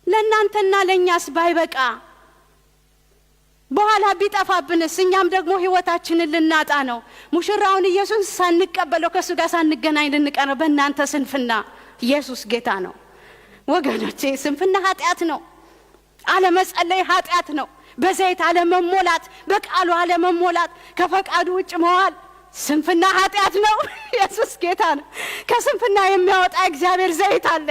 ለእናንተና ለእኛስ ባይበቃ በኋላ ቢጠፋብንስ እኛም ደግሞ ህይወታችንን ልናጣ ነው። ሙሽራውን ኢየሱስ ሳንቀበለው ከሱ ጋር ሳንገናኝ ልንቀር በእናንተ ስንፍና። ኢየሱስ ጌታ ነው ወገኖቼ። ስንፍና ኃጢአት ነው። አለመጸለይ ኃጢአት ነው። በዘይት አለመሞላት፣ በቃሉ አለመሞላት፣ ከፈቃዱ ውጭ መዋል ስንፍና ኃጢአት ነው። ኢየሱስ ጌታ ነው። ከስንፍና የሚያወጣ እግዚአብሔር ዘይት አለ።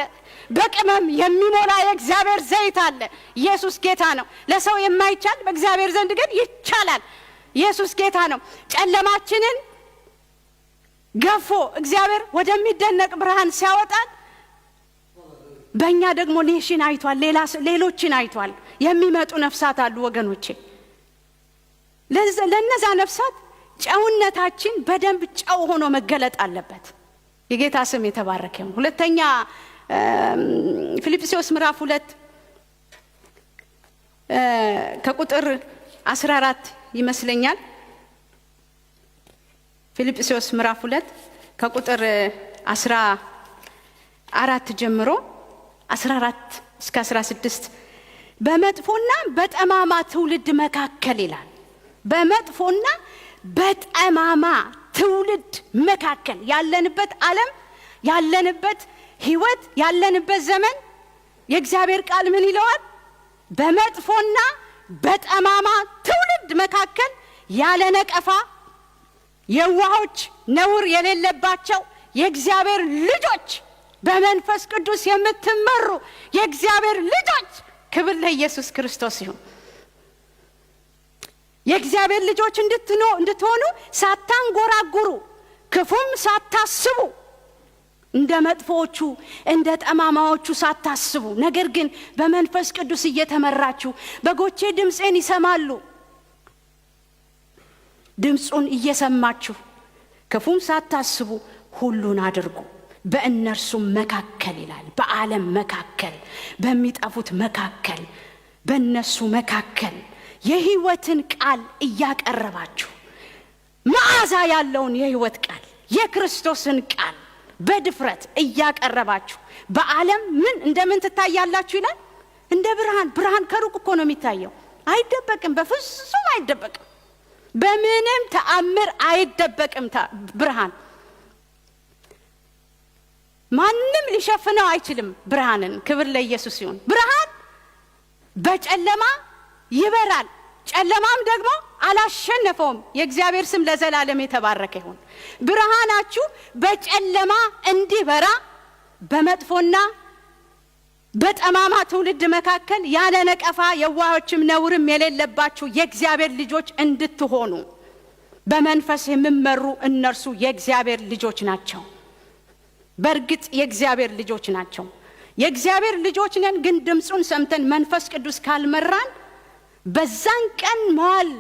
በቅመም የሚሞላ የእግዚአብሔር ዘይት አለ። ኢየሱስ ጌታ ነው። ለሰው የማይቻል በእግዚአብሔር ዘንድ ግን ይቻላል። ኢየሱስ ጌታ ነው። ጨለማችንን ገፎ እግዚአብሔር ወደሚደነቅ ብርሃን ሲያወጣን በእኛ ደግሞ ኔሽን አይቷል፣ ሌሎችን አይቷል። የሚመጡ ነፍሳት አሉ ወገኖቼ። ለነዛ ነፍሳት ጨውነታችን በደንብ ጨው ሆኖ መገለጥ አለበት። የጌታ ስም የተባረከ ይሁን። ሁለተኛ ፊልጵስዩስ ምዕራፍ 2 ከቁጥር 14 ይመስለኛል። ፊልጵስዩስ ምዕራፍ 2 ከቁጥር 14 ጀምሮ 14 እስከ 16 በመጥፎና በጠማማ ትውልድ መካከል ይላል። በመጥፎና በጠማማ ትውልድ መካከል ያለንበት ዓለም፣ ያለንበት ህይወት፣ ያለንበት ዘመን የእግዚአብሔር ቃል ምን ይለዋል? በመጥፎና በጠማማ ትውልድ መካከል ያለ ነቀፋ የዋሆች ነውር የሌለባቸው የእግዚአብሔር ልጆች፣ በመንፈስ ቅዱስ የምትመሩ የእግዚአብሔር ልጆች፣ ክብር ለኢየሱስ ክርስቶስ ይሁን። የእግዚአብሔር ልጆች እንድትሆኑ ሳታንጎራጉሩ፣ ክፉም ሳታስቡ፣ እንደ መጥፎቹ እንደ ጠማማዎቹ ሳታስቡ፣ ነገር ግን በመንፈስ ቅዱስ እየተመራችሁ በጎቼ ድምፄን ይሰማሉ፣ ድምጹን እየሰማችሁ ክፉም ሳታስቡ ሁሉን አድርጉ። በእነርሱ መካከል ይላል፣ በዓለም መካከል፣ በሚጠፉት መካከል፣ በእነሱ መካከል የህይወትን ቃል እያቀረባችሁ መዓዛ ያለውን የህይወት ቃል የክርስቶስን ቃል በድፍረት እያቀረባችሁ በዓለም እንደምን ትታያላችሁ ይላል? እንደ ብርሃን። ብርሃን ከሩቅ እኮ ነው የሚታየው፣ አይደበቅም፣ በፍጹም አይደበቅም፣ በምንም ተአምር አይደበቅም። ብርሃን ማንም ሊሸፍነው አይችልም ብርሃንን። ክብር ለኢየሱስ ይሁን። ብርሃን በጨለማ ይበራል፣ ጨለማም ደግሞ አላሸነፈውም። የእግዚአብሔር ስም ለዘላለም የተባረከ ይሁን። ብርሃናችሁ በጨለማ እንዲበራ በመጥፎና በጠማማ ትውልድ መካከል ያለ ነቀፋ የዋሆችም ነውርም የሌለባችሁ የእግዚአብሔር ልጆች እንድትሆኑ በመንፈስ የሚመሩ እነርሱ የእግዚአብሔር ልጆች ናቸው። በእርግጥ የእግዚአብሔር ልጆች ናቸው። የእግዚአብሔር ልጆች ነን፣ ግን ድምጹን ሰምተን መንፈስ ቅዱስ ካልመራን በዛን ቀን መዋል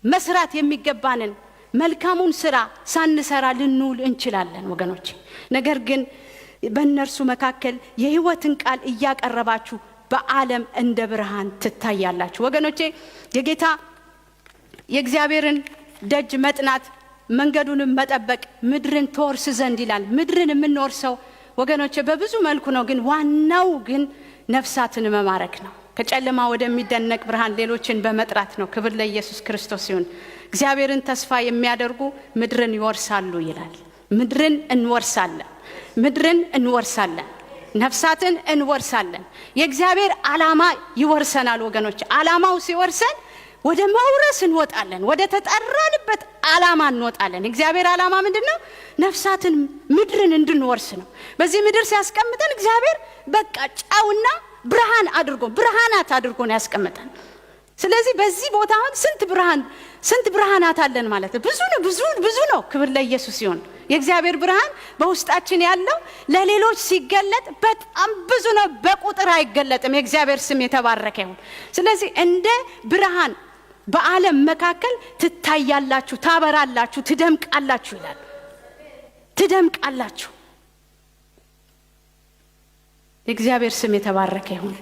መስራት የሚገባንን መልካሙን ስራ ሳንሰራ ልንውል እንችላለን ወገኖች። ነገር ግን በእነርሱ መካከል የህይወትን ቃል እያቀረባችሁ በዓለም እንደ ብርሃን ትታያላችሁ ወገኖቼ። የጌታ የእግዚአብሔርን ደጅ መጥናት መንገዱንም መጠበቅ ምድርን ትወርስ ዘንድ ይላል። ምድርን የምንወርሰው ወገኖቼ በብዙ መልኩ ነው፣ ግን ዋናው ግን ነፍሳትን መማረክ ነው። ከጨለማ ወደሚደነቅ ብርሃን ሌሎችን በመጥራት ነው። ክብር ለኢየሱስ ክርስቶስ ይሁን። እግዚአብሔርን ተስፋ የሚያደርጉ ምድርን ይወርሳሉ ይላል። ምድርን እንወርሳለን፣ ምድርን እንወርሳለን፣ ነፍሳትን እንወርሳለን። የእግዚአብሔር ዓላማ ይወርሰናል ወገኖች። ዓላማው ሲወርሰን ወደ መውረስ እንወጣለን፣ ወደ ተጠራንበት ዓላማ እንወጣለን። እግዚአብሔር ዓላማ ምንድነው? ነፍሳትን ምድርን እንድንወርስ ነው። በዚህ ምድር ሲያስቀምጠን እግዚአብሔር በቃ ጨውና ብርሃናት አድርጎ ነው ያስቀምጠን። ስለዚህ በዚህ ቦታ አሁን ስንት ብርሃናት አለን ማለት ነው። ብዙ ነው። ክብር ለኢየሱስ ይሁን። የእግዚአብሔር ብርሃን በውስጣችን ያለው ለሌሎች ሲገለጥ በጣም ብዙ ነው፣ በቁጥር አይገለጥም። የእግዚአብሔር ስም የተባረከ ይሁን። ስለዚህ እንደ ብርሃን በዓለም መካከል ትታያላችሁ፣ ታበራላችሁ፣ ትደምቃላችሁ ይላል። ትደምቃላችሁ። የእግዚአብሔር ስም የተባረከ ይሁን።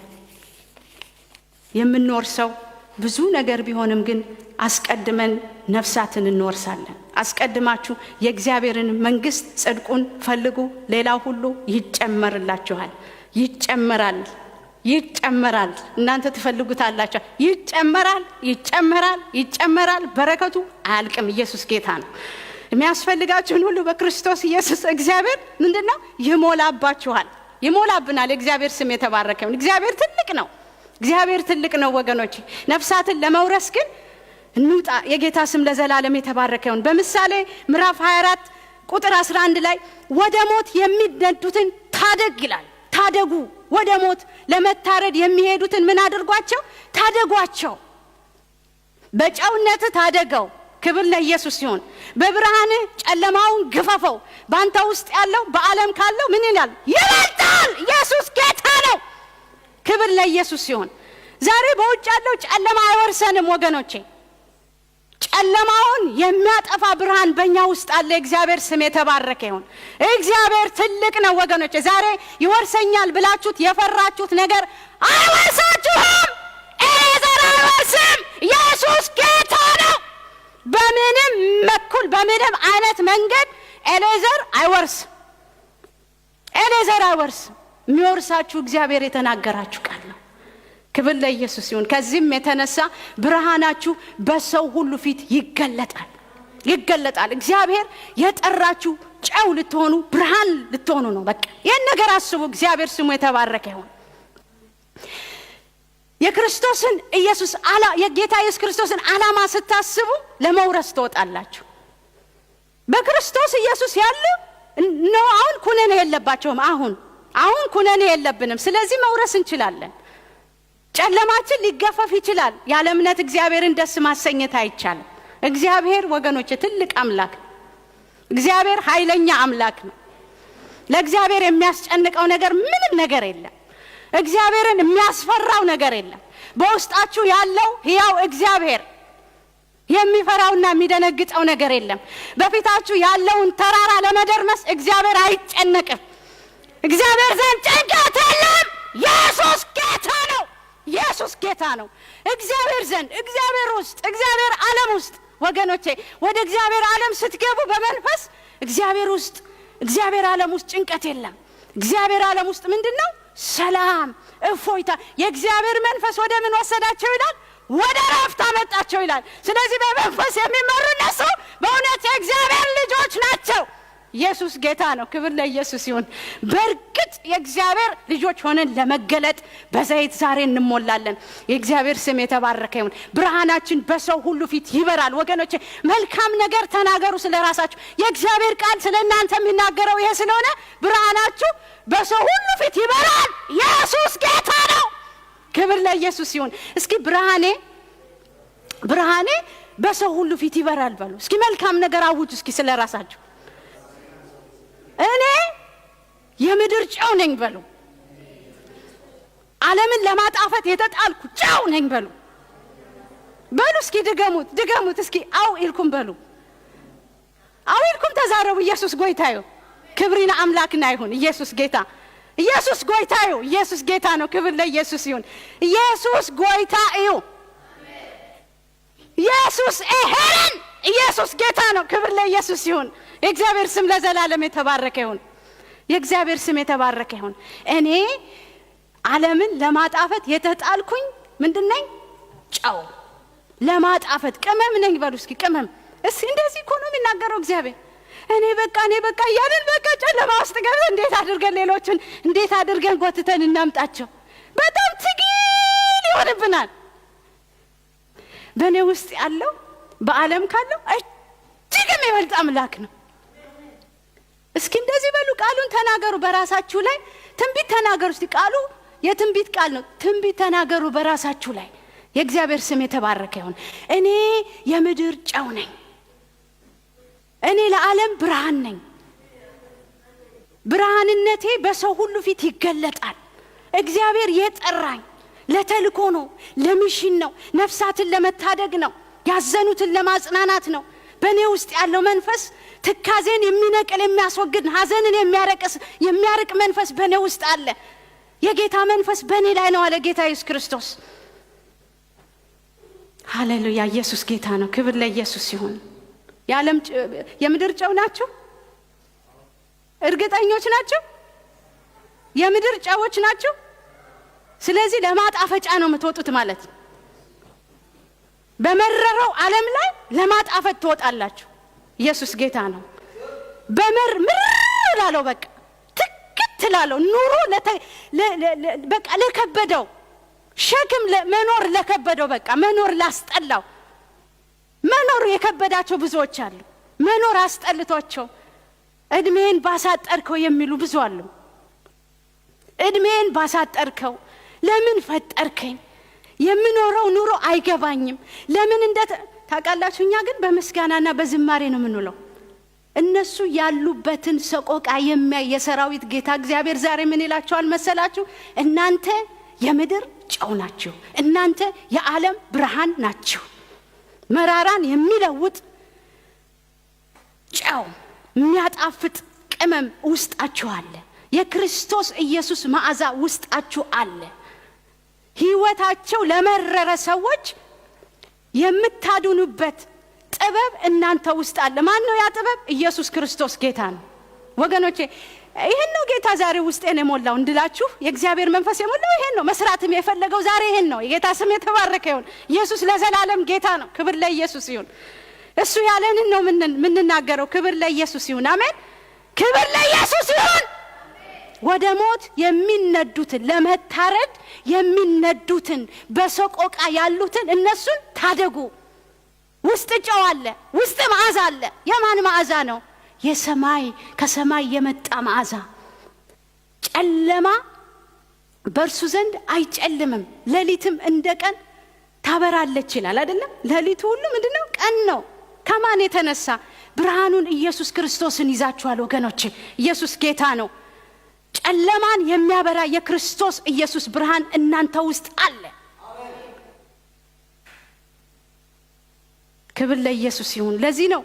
የምንወርሰው ብዙ ነገር ቢሆንም ግን አስቀድመን ነፍሳትን እንወርሳለን። አስቀድማችሁ የእግዚአብሔርን መንግስት ጽድቁን ፈልጉ፣ ሌላው ሁሉ ይጨመርላችኋል። ይጨመራል፣ ይጨመራል። እናንተ ትፈልጉታላችሁ። ይጨመራል፣ ይጨመራል፣ ይጨመራል። በረከቱ አያልቅም። ኢየሱስ ጌታ ነው። የሚያስፈልጋችሁን ሁሉ በክርስቶስ ኢየሱስ እግዚአብሔር ምንድነው ይሞላባችኋል፣ ይሞላብናል። የእግዚአብሔር ስም የተባረከ ይሁን። እግዚአብሔር ትልቅ ነው። እግዚአብሔር ትልቅ ነው ወገኖች። ነፍሳትን ለመውረስ ግን እንውጣ። የጌታ ስም ለዘላለም የተባረከ ይሁን። በምሳሌ ምዕራፍ 24 ቁጥር 11 ላይ ወደ ሞት የሚነዱትን ታደግ ይላል። ታደጉ። ወደ ሞት ለመታረድ የሚሄዱትን ምን አድርጓቸው? ታደጓቸው። በጨውነት ታደገው። ክብር ለኢየሱስ ይሁን። በብርሃን ጨለማውን ግፈፈው። ባንተ ውስጥ ያለው በዓለም ካለው ምን ይላል? ይበልጣል። ኢየሱስ ጌታ ነው። ክብር ለኢየሱስ ይሁን። ዛሬ በውጭ ያለው ጨለማ አይወርሰንም ወገኖቼ። ጨለማውን የሚያጠፋ ብርሃን በእኛ ውስጥ አለ። እግዚአብሔር ስም የተባረከ ይሁን። እግዚአብሔር ትልቅ ነው ወገኖቼ። ዛሬ ይወርሰኛል ብላችሁት የፈራችሁት ነገር አይወርሳችሁም። ኤሌዘር አይወርስም። ኢየሱስ ጌታ ነው። በምንም መኩል በምንም አይነት መንገድ ኤሌዘር አይወርስም። ኤሌዘር አይወርስም። የሚወርሳችሁ እግዚአብሔር የተናገራችሁ ቃል ነው። ክብር ለኢየሱስ ይሁን። ከዚህም የተነሳ ብርሃናችሁ በሰው ሁሉ ፊት ይገለጣል፣ ይገለጣል። እግዚአብሔር የጠራችሁ ጨው ልትሆኑ ብርሃን ልትሆኑ ነው። በቃ ይህን ነገር አስቡ። እግዚአብሔር ስሙ የተባረከ ይሁን። የክርስቶስን ኢየሱስ የጌታ ኢየሱስ ክርስቶስን ዓላማ ስታስቡ ለመውረስ ትወጣላችሁ። በክርስቶስ ኢየሱስ ያለው ነው። አሁን ኩነኔ የለባቸውም። አሁን ኩነኔ የለብንም። ስለዚህ መውረስ እንችላለን። ጨለማችን ሊገፈፍ ይችላል። ያለ እምነት እግዚአብሔርን ደስ ማሰኘት አይቻልም። እግዚአብሔር ወገኖቼ ትልቅ አምላክ ነው። እግዚአብሔር ኃይለኛ አምላክ ነው። ለእግዚአብሔር የሚያስጨንቀው ነገር ምንም ነገር የለም። እግዚአብሔርን የሚያስፈራው ነገር የለም። በውስጣችሁ ያለው ሕያው እግዚአብሔር የሚፈራውና የሚደነግጠው ነገር የለም። በፊታችሁ ያለውን ተራራ ለመደርመስ እግዚአብሔር አይጨነቅም። እግዚአብሔር ዘንድ ጭንቀት የለም። ኢየሱስ ጌታ ነው። ኢየሱስ ጌታ ነው። እግዚአብሔር ዘንድ እግዚአብሔር ውስጥ እግዚአብሔር ዓለም ውስጥ ወገኖቼ ወደ እግዚአብሔር ዓለም ስትገቡ በመንፈስ እግዚአብሔር ውስጥ እግዚአብሔር ዓለም ውስጥ ጭንቀት የለም። እግዚአብሔር ዓለም ውስጥ ምንድነው? ሰላም፣ እፎይታ። የእግዚአብሔር መንፈስ ወደ ምን ወሰዳቸው ይላል? ወደ ረፍት አመጣቸው ይላል። ስለዚህ በመንፈስ የሚመሩ እነሱ በእውነት የእግዚአብሔር ልጆች ናቸው። ኢየሱስ ጌታ ነው። ክብር ለኢየሱስ ይሁን። በእርግጥ የእግዚአብሔር ልጆች ሆነን ለመገለጥ በዘይት ዛሬ እንሞላለን። የእግዚአብሔር ስም የተባረከ ይሁን። ብርሃናችን በሰው ሁሉ ፊት ይበራል። ወገኖቼ መልካም ነገር ተናገሩ ስለራሳችሁ። የእግዚአብሔር ቃል ስለእናንተ የሚናገረው ይሄ ስለሆነ ብርሃናችሁ በሰው ሁሉ ፊት ይበራል። ኢየሱስ ጌታ ነው። ክብር ለኢየሱስ ይሁን። እስኪ ብርሃኔ በሰው ሁሉ ፊት ይበራል በሉ። እስኪ መልካም ነገር አውጁ እስኪ ስለራሳችሁ። እኔ የምድር ጨው ነኝ በሉ። ዓለምን ለማጣፈጥ የተጣልኩ ጨው ነኝ በሉ። እስኪ ድገሙት እስኪ አው ኢልኩም በሉ። አው ኢልኩም ተዛረቡ። ኢየሱስ ጎይታዩ ክብሪና አምላክና ይሁን። ኢየሱስ ጌታ፣ ኢየሱስ ጎይታዩ። ኢየሱስ ጌታ ነው። ክብር ለኢየሱስ ይሁን። ኢየሱስ ጎይታዩ። ኢየሱስ ኤሄረን። ኢየሱስ ጌታ ነው። ክብር ለኢየሱስ ይሁን። የእግዚአብሔር ስም ለዘላለም የተባረከ ይሁን። የእግዚአብሔር ስም የተባረከ ይሁን። እኔ ዓለምን ለማጣፈጥ የተጣልኩኝ ምንድነኝ? ጨው ለማጣፈጥ ቅመም ነኝ በሉ እስኪ። ቅመም እስኪ እንደዚህ እኮ ነው የሚናገረው እግዚአብሔር። እኔ በቃ ያንን በቃ ጨለማ ውስጥ ገብተን እንዴት አድርገን ጎትተን እናምጣቸው? በጣም ትግል ይሆንብናል። በእኔ ውስጥ ያለው በዓለም ካለው እጅግም ይበልጥ አምላክ ነው። እስኪ እንደዚህ በሉ። ቃሉን ተናገሩ በራሳችሁ ላይ። ትንቢት ተናገሩ እስቲ። ቃሉ የትንቢት ቃል ነው። ትንቢት ተናገሩ በራሳችሁ ላይ። የእግዚአብሔር ስም የተባረከ ይሁን። እኔ የምድር ጨው ነኝ። እኔ ለዓለም ብርሃን ነኝ። ብርሃንነቴ በሰው ሁሉ ፊት ይገለጣል። እግዚአብሔር የጠራኝ ለተልኮ ነው፣ ለሚሽን ነው፣ ነፍሳትን ለመታደግ ነው፣ ያዘኑትን ለማጽናናት ነው። በእኔ ውስጥ ያለው መንፈስ ትካዜን የሚነቅል የሚያስወግድ ሐዘንን የሚያርቅ መንፈስ በእኔ ውስጥ አለ። የጌታ መንፈስ በእኔ ላይ ነው አለ ጌታ ኢየሱስ ክርስቶስ። ሃሌሉያ! ኢየሱስ ጌታ ነው። ክብር ለኢየሱስ ይሁን። የዓለም የምድር ጨው ናችሁ? እርግጠኞች ናችሁ? የምድር ጨዎች ናችሁ? ስለዚህ ለማጣፈጫ ነው የምትወጡት ማለት ነው። በመረረው ዓለም ላይ ለማጣፈጥ ትወጣላችሁ። ኢየሱስ ጌታ ነው። ምር ላለው በቃ ትክት ላለው ኑሮ በቃ ለከበደው ሸክም መኖር ለከበደው በቃ መኖር ላስጠላው መኖር የከበዳቸው ብዙዎች አሉ። መኖር አስጠልቷቸው እድሜን ባሳጠርከው የሚሉ ብዙ አሉ። እድሜን ባሳጠርከው ለምን ፈጠርከኝ? የምኖረው ኑሮ አይገባኝም። ለምን ታውቃላችሁ? እኛ ግን በምስጋናና በዝማሬ ነው የምንውለው። እነሱ ያሉበትን ሰቆቃ የሚያይ የሰራዊት ጌታ እግዚአብሔር ዛሬ ምን ይላቸዋል መሰላችሁ? እናንተ የምድር ጨው ናችሁ፣ እናንተ የዓለም ብርሃን ናችሁ። መራራን የሚለውጥ ጨው የሚያጣፍጥ ቅመም ውስጣችሁ አለ። የክርስቶስ ኢየሱስ መዓዛ ውስጣችሁ አለ። ሕይወታቸው ለመረረ ሰዎች የምታድኑበት ጥበብ እናንተ ውስጥ አለ። ማን ነው ያ ጥበብ? ኢየሱስ ክርስቶስ ጌታ ነው። ወገኖቼ ይሄን ነው ጌታ ዛሬ ውስጤን የሞላው እንድላችሁ የእግዚአብሔር መንፈስ የሞላው ይሄን ነው። መስራትም የፈለገው ዛሬ ይሄን ነው። የጌታ ስም የተባረከ ይሁን። ኢየሱስ ለዘላለም ጌታ ነው። ክብር ለኢየሱስ ይሁን። እሱ ያለንን ነው ምንናገረው። ክብር ለኢየሱስ ይሁን። አሜን። ክብር ለኢየሱስ ይሁን። ወደ ሞት የሚነዱትን ለመታረድ የሚነዱትን በሰቆቃ ያሉትን እነሱን ታደጉ። ውስጥ ጨው አለ፣ ውስጥ መዓዛ አለ። የማን መዓዛ ነው? ከሰማይ የመጣ መዓዛ። ጨለማ በእርሱ ዘንድ አይጨልምም፣ ሌሊትም እንደ ቀን ታበራለች ይላል አይደለም? ሌሊቱ ሁሉ ምንድነው? ቀን ነው። ከማን የተነሳ? ብርሃኑን ኢየሱስ ክርስቶስን ይዛችኋል ወገኖቼ። ኢየሱስ ጌታ ነው። ጨለማን የሚያበራ የክርስቶስ ኢየሱስ ብርሃን እናንተ ውስጥ አለ። ክብር ለኢየሱስ ይሁን። ለዚህ ነው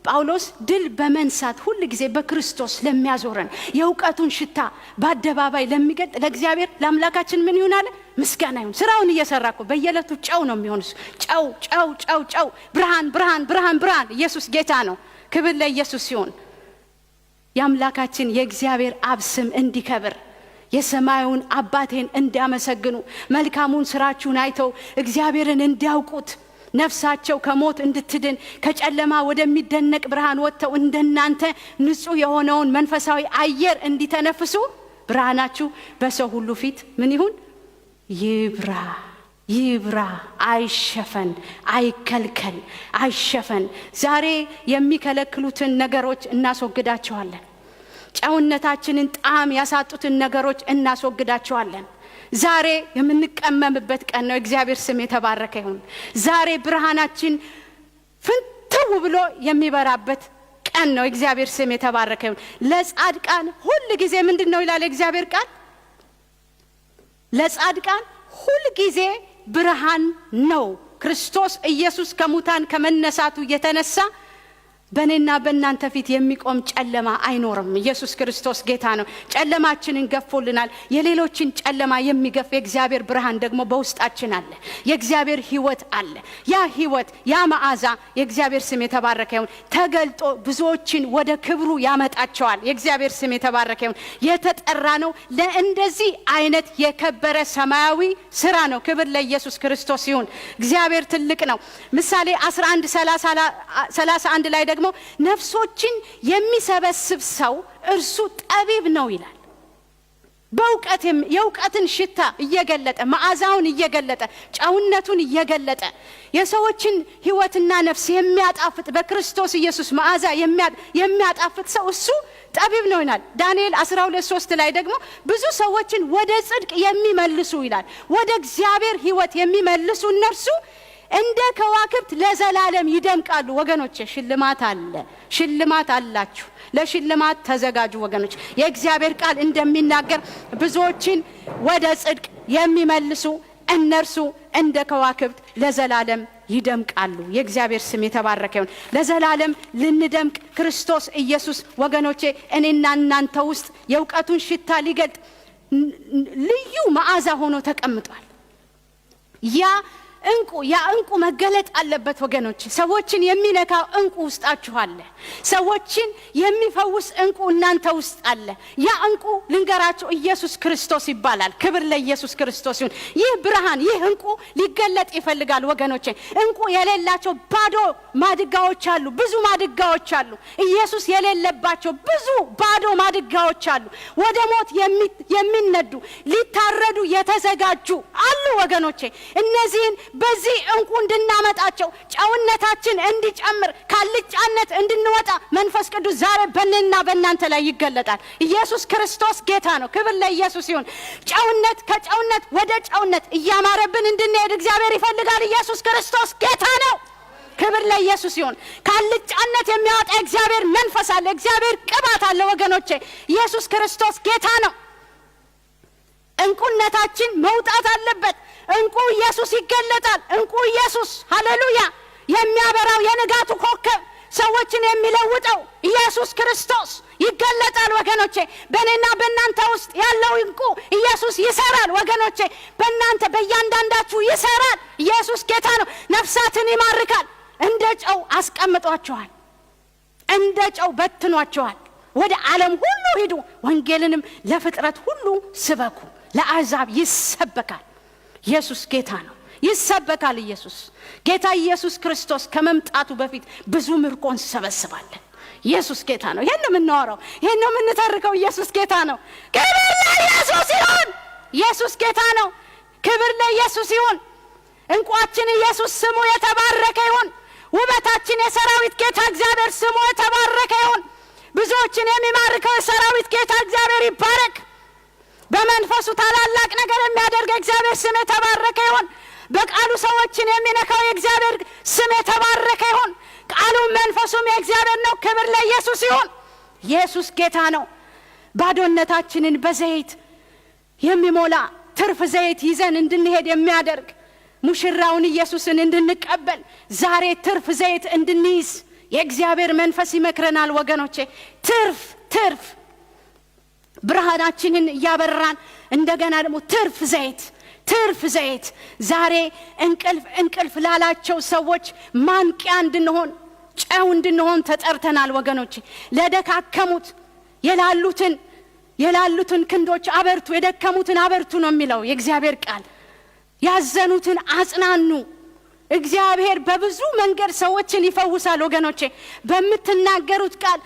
ጳውሎስ ድል በመንሳት ሁሉ ጊዜ በክርስቶስ ለሚያዞረን የእውቀቱን ሽታ በአደባባይ ለሚገልጥ ለእግዚአብሔር ለአምላካችን ምን ይሁን አለ? ምስጋና ይሁን። ስራውን እየሰራ እኮ በየዕለቱ ጨው ነው የሚሆነው። ጨው ጨው ጨው ጨው፣ ብርሃን ብርሃን ብርሃን ብርሃን። ኢየሱስ ጌታ ነው። ክብር ለኢየሱስ ይሁን። የአምላካችን የእግዚአብሔር አብ ስም እንዲከብር የሰማዩን አባቴን እንዲያመሰግኑ መልካሙን ስራችሁን አይተው እግዚአብሔርን እንዲያውቁት ነፍሳቸው ከሞት እንድትድን ከጨለማ ወደሚደነቅ ብርሃን ወጥተው እንደናንተ ንጹህ የሆነውን መንፈሳዊ አየር እንዲተነፍሱ ብርሃናችሁ በሰው ሁሉ ፊት ምን ይሁን? ይብራ ይብራ። አይሸፈን፣ አይከልከል፣ አይሸፈን። ዛሬ የሚከለክሉትን ነገሮች እናስወግዳቸዋለን። ጨውነታችንን ጣዕም ያሳጡትን ነገሮች እናስወግዳቸዋለን። ዛሬ የምንቀመምበት ቀን ነው። እግዚአብሔር ስም የተባረከ ይሁን። ዛሬ ብርሃናችን ፍንትው ብሎ የሚበራበት ቀን ነው። እግዚአብሔር ስም የተባረከ ይሁን። ለጻድቃን ሁሉ ጊዜ ምንድነው ይላል እግዚአብሔር ቃል? ለጻድቃን ሁሉ ጊዜ ብርሃን ነው። ክርስቶስ ኢየሱስ ከሙታን ከመነሳቱ የተነሳ በእኔና በእናንተ ፊት የሚቆም ጨለማ አይኖርም። ኢየሱስ ክርስቶስ ጌታ ነው። ጨለማችንን ገፎልናል። የሌሎችን ጨለማ የሚገፍ የእግዚአብሔር ብርሃን ደግሞ በውስጣችን አለ። የእግዚአብሔር ሕይወት አለ። ያ ሕይወት፣ ያ መዓዛ የእግዚአብሔር ስም የተባረከ ይሁን ተገልጦ ብዙዎችን ወደ ክብሩ ያመጣቸዋል። የእግዚአብሔር ስም የተባረከ ይሁን። የተጠራ ነው ለእንደዚህ አይነት የከበረ ሰማያዊ ስራ ነው። ክብር ለኢየሱስ ክርስቶስ ይሁን። እግዚአብሔር ትልቅ ነው። ምሳሌ 11:31 ላይ ደግሞ ነፍሶችን የሚሰበስብ ሰው እርሱ ጠቢብ ነው ይላል። በእውቀት የእውቀትን ሽታ እየገለጠ መዓዛውን እየገለጠ ጨውነቱን እየገለጠ የሰዎችን ሕይወትና ነፍስ የሚያጣፍጥ በክርስቶስ ኢየሱስ መዓዛ የሚያጣፍጥ ሰው እሱ ጠቢብ ነው ይላል። ዳንኤል 12:3 ላይ ደግሞ ብዙ ሰዎችን ወደ ጽድቅ የሚመልሱ ይላል። ወደ እግዚአብሔር ሕይወት የሚመልሱ እነርሱ እንደ ከዋክብት ለዘላለም ይደምቃሉ። ወገኖቼ ሽልማት አላችሁ። ለሽልማት ተዘጋጁ ወገኖች። የእግዚአብሔር ቃል እንደሚናገር ብዙዎችን ወደ ጽድቅ የሚመልሱ እነርሱ እንደ ከዋክብት ለዘላለም ይደምቃሉ። የእግዚአብሔር ስም የተባረከ ይሁን። ለዘላለም ልንደምቅ ክርስቶስ ኢየሱስ ወገኖቼ እኔና እናንተ ውስጥ የእውቀቱን ሽታ ሊገልጥ ልዩ መዓዛ ሆኖ ተቀምጧል። ያ እንቁ መገለጥ አለበት ወገኖች። ሰዎችን የሚነካ እንቁ ውስጣችሁ አለ። ሰዎችን የሚፈውስ እንቁ እናንተ ውስጥ አለ። ያ እንቁ ልንገራችሁ ኢየሱስ ክርስቶስ ይባላል። ክብር ለኢየሱስ ክርስቶስ ይሁን። ይህ ብርሃን ይህ እንቁ ሊገለጥ ይፈልጋል ወገኖቼ። እንቁ የሌላቸው ባዶ ማድጋዎች አሉ፣ ብዙ ማድጋዎች አሉ። ኢየሱስ የሌለባቸው ብዙ ባዶ ማድጋዎች አሉ። ወደ ሞት የሚነዱ ሊታረዱ የተዘጋጁ አሉ ወገኖቼ። እነዚህን በዚህ እንቁ እንድናመጣቸው ጨውነታችን እንዲጨምር ካልጫነት እንድንወጣ መንፈስ ቅዱስ ዛሬ በእኔና በእናንተ ላይ ይገለጣል። ኢየሱስ ክርስቶስ ጌታ ነው። ክብር ለኢየሱስ ይሁን። ጨውነት ከጨውነት ወደ ጨውነት እያማረብን እንድንሄድ እግዚአብሔር ይፈልጋል። ኢየሱስ ክርስቶስ ጌታ ነው። ክብር ለኢየሱስ ይሁን። ካልጫነት የሚያወጣ እግዚአብሔር መንፈስ አለ። እግዚአብሔር ቅባት አለ ወገኖቼ። ኢየሱስ ክርስቶስ ጌታ ነው። እንቁነታችን መውጣት አለበት። እንቁ ኢየሱስ ይገለጣል። እንቁ ኢየሱስ ሃሌሉያ የሚያበራው የንጋቱ ኮከብ ሰዎችን የሚለውጠው ኢየሱስ ክርስቶስ ይገለጣል ወገኖቼ። በእኔና በእናንተ ውስጥ ያለው እንቁ ኢየሱስ ይሰራል ወገኖቼ። በእናንተ በእያንዳንዳችሁ ይሰራል። ኢየሱስ ጌታ ነው። ነፍሳትን ይማርካል። እንደ ጨው አስቀምጧቸዋል። እንደ ጨው በትኗቸዋል። ወደ ዓለም ሁሉ ሂዱ፣ ወንጌልንም ለፍጥረት ሁሉ ስበኩ። ለአሕዛብ ይሰበካል። ኢየሱስ ጌታ ነው። ይሰበካል። ኢየሱስ ጌታ ኢየሱስ ክርስቶስ ከመምጣቱ በፊት ብዙ ምርኮን ሰበስባለን። ኢየሱስ ጌታ ነው። ይሄን ነው የምናወራው፣ ይሄን ነው የምንተርከው። ኢየሱስ ጌታ ነው። ክብር ለኢየሱስ ይሁን። ኢየሱስ ጌታ ነው። ክብር ለኢየሱስ ይሁን። እንቋችን ኢየሱስ ስሙ የተባረከ ይሁን። ውበታችን የሰራዊት ጌታ እግዚአብሔር ስሙ የተባረከ ይሁን። ብዙዎችን የሚማርከው የሰራዊት ጌታ እግዚአብሔር ይባረክ። በመንፈሱ ታላላቅ ነገር የሚያደርግ እግዚአብሔር ስም የተባረከ ይሁን። በቃሉ ሰዎችን የሚነካው የእግዚአብሔር ስም የተባረከ ይሁን። ቃሉ መንፈሱም የእግዚአብሔር ነው። ክብር ለኢየሱስ ይሁን። ኢየሱስ ጌታ ነው። ባዶነታችንን በዘይት የሚሞላ ትርፍ ዘይት ይዘን እንድንሄድ የሚያደርግ ሙሽራውን ኢየሱስን እንድንቀበል ዛሬ ትርፍ ዘይት እንድንይዝ የእግዚአብሔር መንፈስ ይመክረናል ወገኖቼ። ትርፍ ብርሃናችንን እያበራን እንደገና ደግሞ ትርፍ ዘይት ዛሬ እንቅልፍ ላላቸው ሰዎች ማንቂያ እንድንሆን ጨው እንድንሆን ተጠርተናል ወገኖቼ። ለደካከሙት የላሉትን ክንዶች አበርቱ፣ የደከሙትን አበርቱ ነው የሚለው የእግዚአብሔር ቃል። ያዘኑትን አጽናኑ። እግዚአብሔር በብዙ መንገድ ሰዎችን ይፈውሳል ወገኖቼ። በምትናገሩት ቃል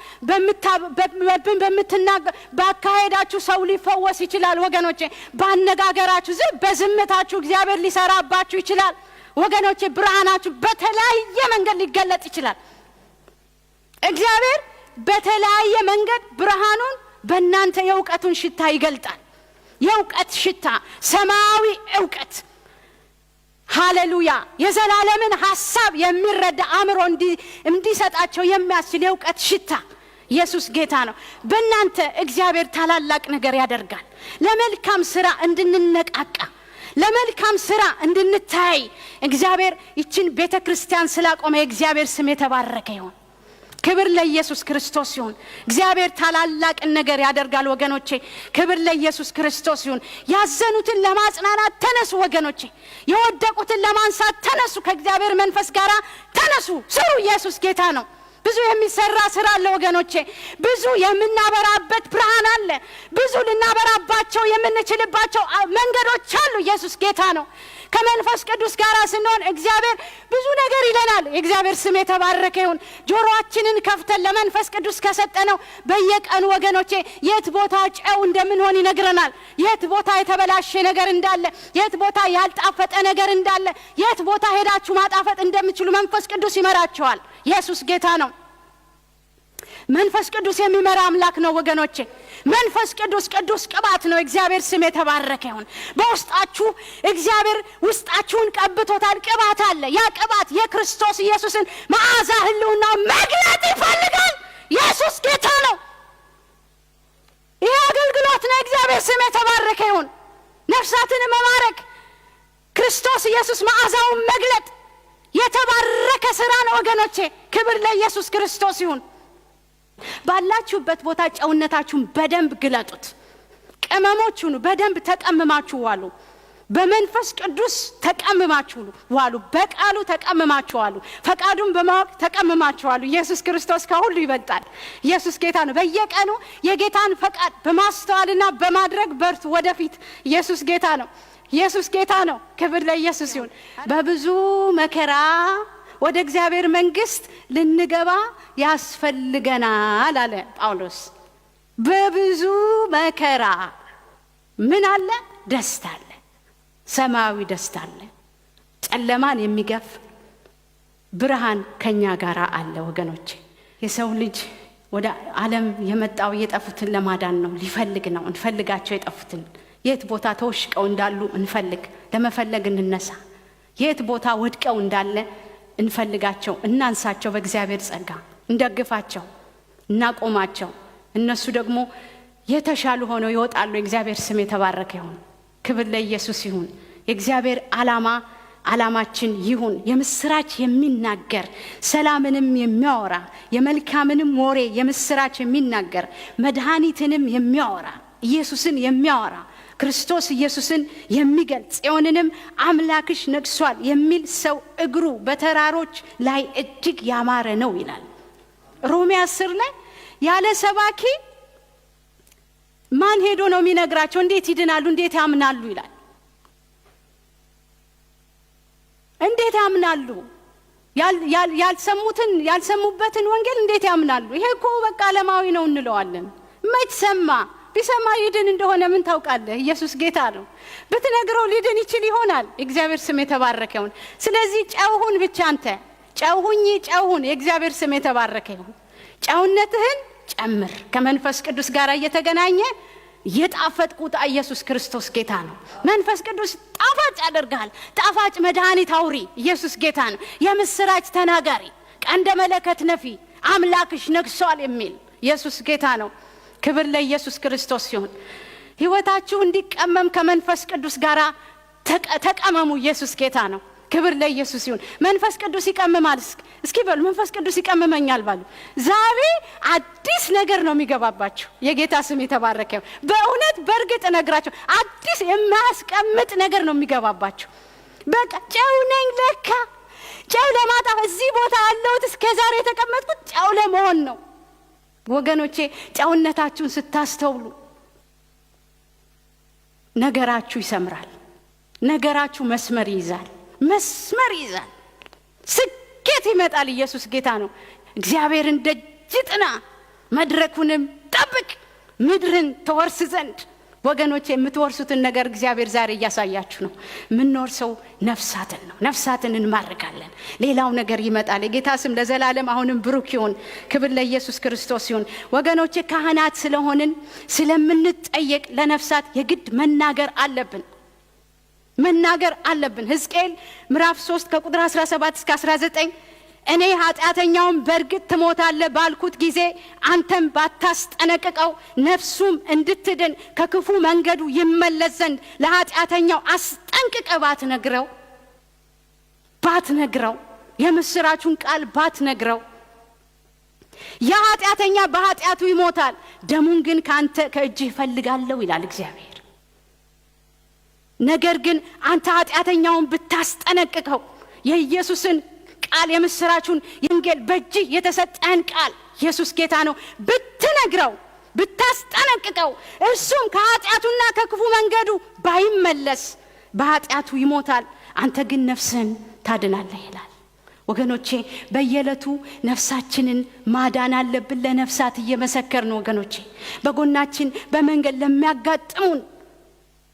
ባካሄዳችሁ ሰው ሊፈወስ ይችላል ወገኖቼ። ባነጋገራችሁ በዝምታችሁ እግዚአብሔር ሊሰራባችሁ ይችላል ወገኖቼ። ብርሃናችሁ በተለያየ መንገድ ሊገለጥ ይችላል። እግዚአብሔር በተለያየ መንገድ ብርሃኑን በእናንተ የእውቀቱን ሽታ ይገልጣል። የእውቀት ሽታ፣ ሰማያዊ እውቀት ሃሌሉያ። የዘላለምን ሐሳብ የሚረዳ አእምሮ እንዲሰጣቸው የሚያስችል የእውቀት ሽታ። ኢየሱስ ጌታ ነው። በእናንተ እግዚአብሔር ታላላቅ ነገር ያደርጋል። ለመልካም ስራ እንድንነቃቃ፣ ለመልካም ስራ እንድንታይ እግዚአብሔር ይችን ቤተክርስቲያን ስላቆመ የእግዚአብሔር ስም የተባረከ ይሁን። ክብር ለኢየሱስ ክርስቶስ ይሁን። እግዚአብሔር ታላላቅ ነገር ያደርጋል ወገኖቼ። ክብር ለኢየሱስ ክርስቶስ ይሁን። ያዘኑትን ለማጽናናት ተነሱ ወገኖቼ። የወደቁትን ለማንሳት ተነሱ። ከእግዚአብሔር መንፈስ ጋር ተነሱ፣ ስሩ። ኢየሱስ ጌታ ነው። ብዙ የሚሰራ ስራ አለ ወገኖቼ። ብዙ የምናበራበት ብርሃን አለ። ብዙ ልናበራባቸው የምንችልባቸው መንገዶች አሉ። ኢየሱስ ጌታ ነው። ከመንፈስ ቅዱስ ጋር ስንሆን እግዚአብሔር ብዙ ነገር ይለናል። የእግዚአብሔር ስም የተባረከ ይሁን። ጆሮአችንን ከፍተን ለመንፈስ ቅዱስ ከሰጠነው በየቀኑ ወገኖቼ የት ቦታ ጨው እንደምንሆን ይነግረናል። የት ቦታ የተበላሸ ነገር እንዳለ፣ የት ቦታ ያልጣፈጠ ነገር እንዳለ፣ የት ቦታ ሄዳችሁ ማጣፈጥ እንደምትችሉ መንፈስ ቅዱስ ይመራችኋል። ኢየሱስ ጌታ ነው። መንፈስ ቅዱስ የሚመራ አምላክ ነው ወገኖቼ። መንፈስ ቅዱስ ቅዱስ ቅባት ነው። እግዚአብሔር ስም የተባረከ ይሁን። በውስጣችሁ እግዚአብሔር ውስጣችሁን ቀብቶታል። ቅባት አለ። ያ ቅባት የክርስቶስ ኢየሱስን መዓዛ ህልውና መግለጥ ይፈልጋል። ኢየሱስ ጌታ ነው። ይሄ አገልግሎት ነው። እግዚአብሔር ስም የተባረከ ይሁን። ነፍሳትን መማረክ፣ ክርስቶስ ኢየሱስ መዓዛውን መግለጥ የተባረከ ሥራ ነው ወገኖቼ። ክብር ለኢየሱስ ክርስቶስ ይሁን። ባላችሁበት ቦታ ጨውነታችሁን በደንብ ግለጡት። ቅመሞች ሁኑ። በደንብ ተቀምማችሁ ዋሉ። በመንፈስ ቅዱስ ተቀምማችሁ ዋሉ። በቃሉ ተቀምማችሁ ዋሉ። ፈቃዱን በማወቅ ተቀምማችሁ ዋሉ። ኢየሱስ ክርስቶስ ከሁሉ ይበልጣል። ኢየሱስ ጌታ ነው። በየቀኑ የጌታን ፈቃድ በማስተዋልና በማድረግ በርቱ ወደፊት። ኢየሱስ ጌታ ነው። ኢየሱስ ጌታ ነው። ክብር ለኢየሱስ ይሁን። በብዙ መከራ ወደ እግዚአብሔር መንግስት ልንገባ ያስፈልገናል አለ ጳውሎስ። በብዙ መከራ ምን አለ? ደስታ አለ። ሰማያዊ ደስታ አለ። ጨለማን የሚገፍ ብርሃን ከኛ ጋር አለ ወገኖቼ። የሰው ልጅ ወደ ዓለም የመጣው የጠፉትን ለማዳን ነው። ሊፈልግ ነው። እንፈልጋቸው የጠፉትን። የት ቦታ ተወሽቀው እንዳሉ እንፈልግ። ለመፈለግ እንነሳ። የት ቦታ ወድቀው እንዳለ እንፈልጋቸው፣ እናንሳቸው። በእግዚአብሔር ጸጋ እንደግፋቸው፣ እናቆማቸው። እነሱ ደግሞ የተሻሉ ሆነው ይወጣሉ። የእግዚአብሔር ስም የተባረከ ይሁን። ክብር ለኢየሱስ ይሁን። የእግዚአብሔር ዓላማችን ይሁን። የምስራች የሚናገር ሰላምንም የሚያወራ የመልካምንም ወሬ የምስራች የሚናገር መድኃኒትንም የሚያወራ ኢየሱስን የሚያወራ ክርስቶስ ኢየሱስን የሚገልጽ ጽዮንንም አምላክሽ ነግሷል የሚል ሰው እግሩ በተራሮች ላይ እጅግ ያማረ ነው ይላል። ሮሜ 10 ላይ ያለ ሰባኪ ማን ሄዶ ነው የሚነግራቸው? እንዴት ይድናሉ? እንዴት ያምናሉ? ይላል። እንዴት ያምናሉ? ያልሰሙበትን ወንጌል እንዴት ያምናሉ? ይሄ እኮ በቃ ዓለማዊ ነው እንለዋለን። መች ሰማ? ቢሰማ ይድን እንደሆነ ምን ታውቃለህ? ኢየሱስ ጌታ ነው። ብትነግረው ሊድን ይችል ይሆናል። እግዚአብሔር ስም የተባረከ ይሁን። ስለዚህ ጨውሁን ብቻ አንተ ጨውሁኝ፣ ጨውሁን። የእግዚአብሔር ስም የተባረከ ይሁን። ጨውነትህን ጨምር። ከመንፈስ ቅዱስ ጋር እየተገናኘ የጣፈጥ ቁጣ ኢየሱስ ክርስቶስ ጌታ ነው። መንፈስ ቅዱስ ጣፋጭ ያደርጋል። ጣፋጭ መድኃኒት አውሪ። ኢየሱስ ጌታ ነው። የምስራች ተናጋሪ፣ ቀንደ መለከት ነፊ፣ አምላክሽ ነግሷል የሚል ኢየሱስ ጌታ ነው። ክብር ለኢየሱስ ክርስቶስ ይሁን። ሕይወታችሁ እንዲቀመም ከመንፈስ ቅዱስ ጋር ተቀመሙ። ኢየሱስ ጌታ ነው። ክብር ለኢየሱስ ይሁን። መንፈስ ቅዱስ ይቀመማል። እስኪ በሉ መንፈስ ቅዱስ ይቀመመኛል ባሉ። ዛሬ አዲስ ነገር ነው የሚገባባችሁ። የጌታ ስም የተባረከ ይሁን። በእውነት በእርግጥ ነግራችሁ አዲስ የማያስቀምጥ ነገር ነው የሚገባባችሁ። በቃ ጨው ነኝ ለካ። ጨው ለማጣፍ እዚህ ቦታ ያለሁት እስከዛሬ የተቀመጥኩት ጨው ለመሆን ነው። ወገኖቼ ጨውነታችሁን ስታስተውሉ ነገራችሁ ይሰምራል። ነገራችሁ መስመር ይይዛል። ስኬት ይመጣል። ኢየሱስ ጌታ ነው። እግዚአብሔርን ደጅ ጥና፣ መድረኩንም ጠብቅ፣ ምድርን ተወርስ ዘንድ። ወገኖቼ የምትወርሱትን ነገር እግዚአብሔር ዛሬ እያሳያችሁ ነው። የምንወርሰው ነፍሳትን ነው። ነፍሳትን እንማርካለን። ሌላው ነገር ይመጣል። የጌታ ስም ለዘላለም አሁንም ብሩክ ይሁን። ክብር ለኢየሱስ ክርስቶስ ይሁን። ወገኖቼ ካህናት ስለሆንን ስለምንጠየቅ ለነፍሳት የግድ መናገር አለብን። ሕዝቅኤል ምዕራፍ 3 ከቁጥር 17 እስከ 19 እኔ ኃጢአተኛውን በእርግጥ ትሞታለህ ባልኩት ጊዜ አንተም ባታስጠነቅቀው ነፍሱም እንድትድን ከክፉ መንገዱ ይመለስ ዘንድ ለኃጢአተኛው አስጠንቅቀ ባትነግረው የምስራቹን ቃል ባትነግረው ያ ኃጢአተኛ በኃጢአቱ ይሞታል፣ ደሙን ግን ካንተ ከእጅህ እፈልጋለሁ ይላል እግዚአብሔር። ነገር ግን አንተ ኃጢአተኛውን ብታስጠነቅቀው የኢየሱስን ቃል የምስራቹን ወንጌል በእጅህ የተሰጠህን ቃል ኢየሱስ ጌታ ነው ብትነግረው ብታስጠነቅቀው እርሱም ከኃጢአቱና ከክፉ መንገዱ ባይመለስ በኃጢአቱ ይሞታል፣ አንተ ግን ነፍስህን ታድናለህ ይላል። ወገኖቼ በየዕለቱ ነፍሳችንን ማዳን አለብን። ለነፍሳት እየመሰከርን ወገኖቼ በጎናችን በመንገድ ለሚያጋጥሙን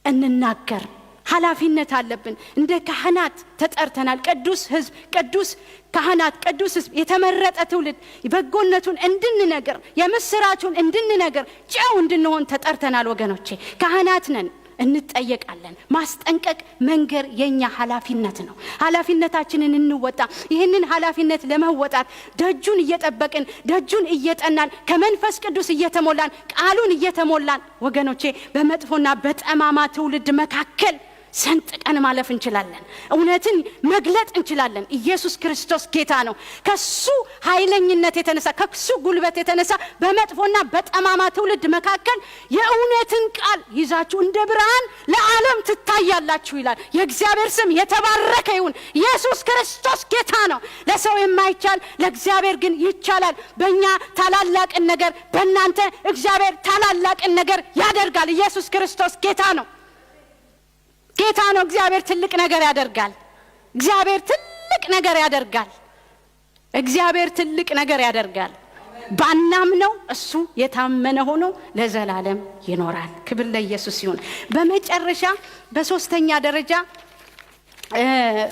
እንናገር። ኃላፊነት አለብን። እንደ ካህናት ተጠርተናል። ቅዱስ ሕዝብ፣ ቅዱስ ካህናት፣ ቅዱስ ሕዝብ፣ የተመረጠ ትውልድ በጎነቱን እንድንነግር የምስራቹን እንድንነግር ጨው እንድንሆን ተጠርተናል። ወገኖቼ ካህናት ነን፣ እንጠየቃለን። ማስጠንቀቅ መንገር የኛ ኃላፊነት ነው። ኃላፊነታችንን እንወጣ። ይህንን ኃላፊነት ለመወጣት ደጁን እየጠበቅን ደጁን እየጠናን ከመንፈስ ቅዱስ እየተሞላን ቃሉን እየተሞላን ወገኖቼ በመጥፎና በጠማማ ትውልድ መካከል ሰንጥቀን ማለፍ እንችላለን። እውነትን መግለጥ እንችላለን። ኢየሱስ ክርስቶስ ጌታ ነው። ከሱ ኃይለኝነት የተነሳ ከሱ ጉልበት የተነሳ በመጥፎና በጠማማ ትውልድ መካከል የእውነትን ቃል ይዛችሁ እንደ ብርሃን ለዓለም ትታያላችሁ ይላል። የእግዚአብሔር ስም የተባረከ ይሁን። ኢየሱስ ክርስቶስ ጌታ ነው። ለሰው የማይቻል ለእግዚአብሔር ግን ይቻላል። በእኛ ታላላቅን ነገር በእናንተ እግዚአብሔር ታላላቅን ነገር ያደርጋል። ኢየሱስ ክርስቶስ ጌታ ነው። ጌታ ነው። እግዚአብሔር ትልቅ ነገር ያደርጋል። እግዚአብሔር ትልቅ ነገር ያደርጋል። እግዚአብሔር ትልቅ ነገር ያደርጋል። ባናምነው እሱ የታመነ ሆኖ ለዘላለም ይኖራል። ክብር ለኢየሱስ ይሁን። በመጨረሻ በሶስተኛ ደረጃ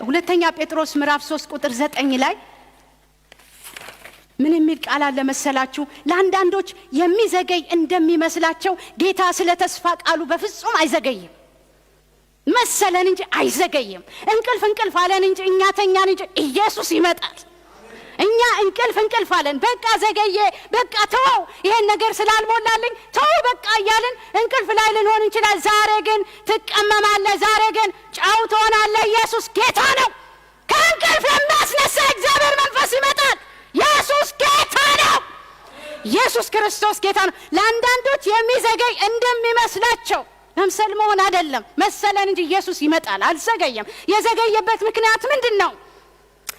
ሁለተኛ ጴጥሮስ ምዕራፍ 3 ቁጥር 9 ላይ ምን የሚል ቃል አለ መሰላችሁ? ለአንዳንዶች የሚዘገይ እንደሚመስላቸው ጌታ ስለ ተስፋ ቃሉ በፍጹም አይዘገይም መሰለን እንጂ አይዘገይም። እንቅልፍ አለን እንጂ እኛ ተኛን እንጂ ኢየሱስ ይመጣል። እኛ እንቅልፍ አለን፣ በቃ ዘገየ፣ በቃ ተወው፣ ይሄን ነገር ስላልሞላልኝ ተወው በቃ እያልን እንቅልፍ ላይ ልንሆን እንችላል። ዛሬ ግን ትቀመማለህ፣ ዛሬ ግን ጫው ትሆናለህ። ኢየሱስ ጌታ ነው። ከእንቅልፍ የሚያስነሳ እግዚአብሔር መንፈስ ይመጣል። ኢየሱስ ጌታ ነው። ኢየሱስ ክርስቶስ ጌታ ነው። ለአንዳንዶች የሚዘገይ እንደሚመስላቸው መምሰል መሆን አይደለም መሰለን እንጂ ኢየሱስ ይመጣል፣ አልዘገየም። የዘገየበት ምክንያት ምንድነው?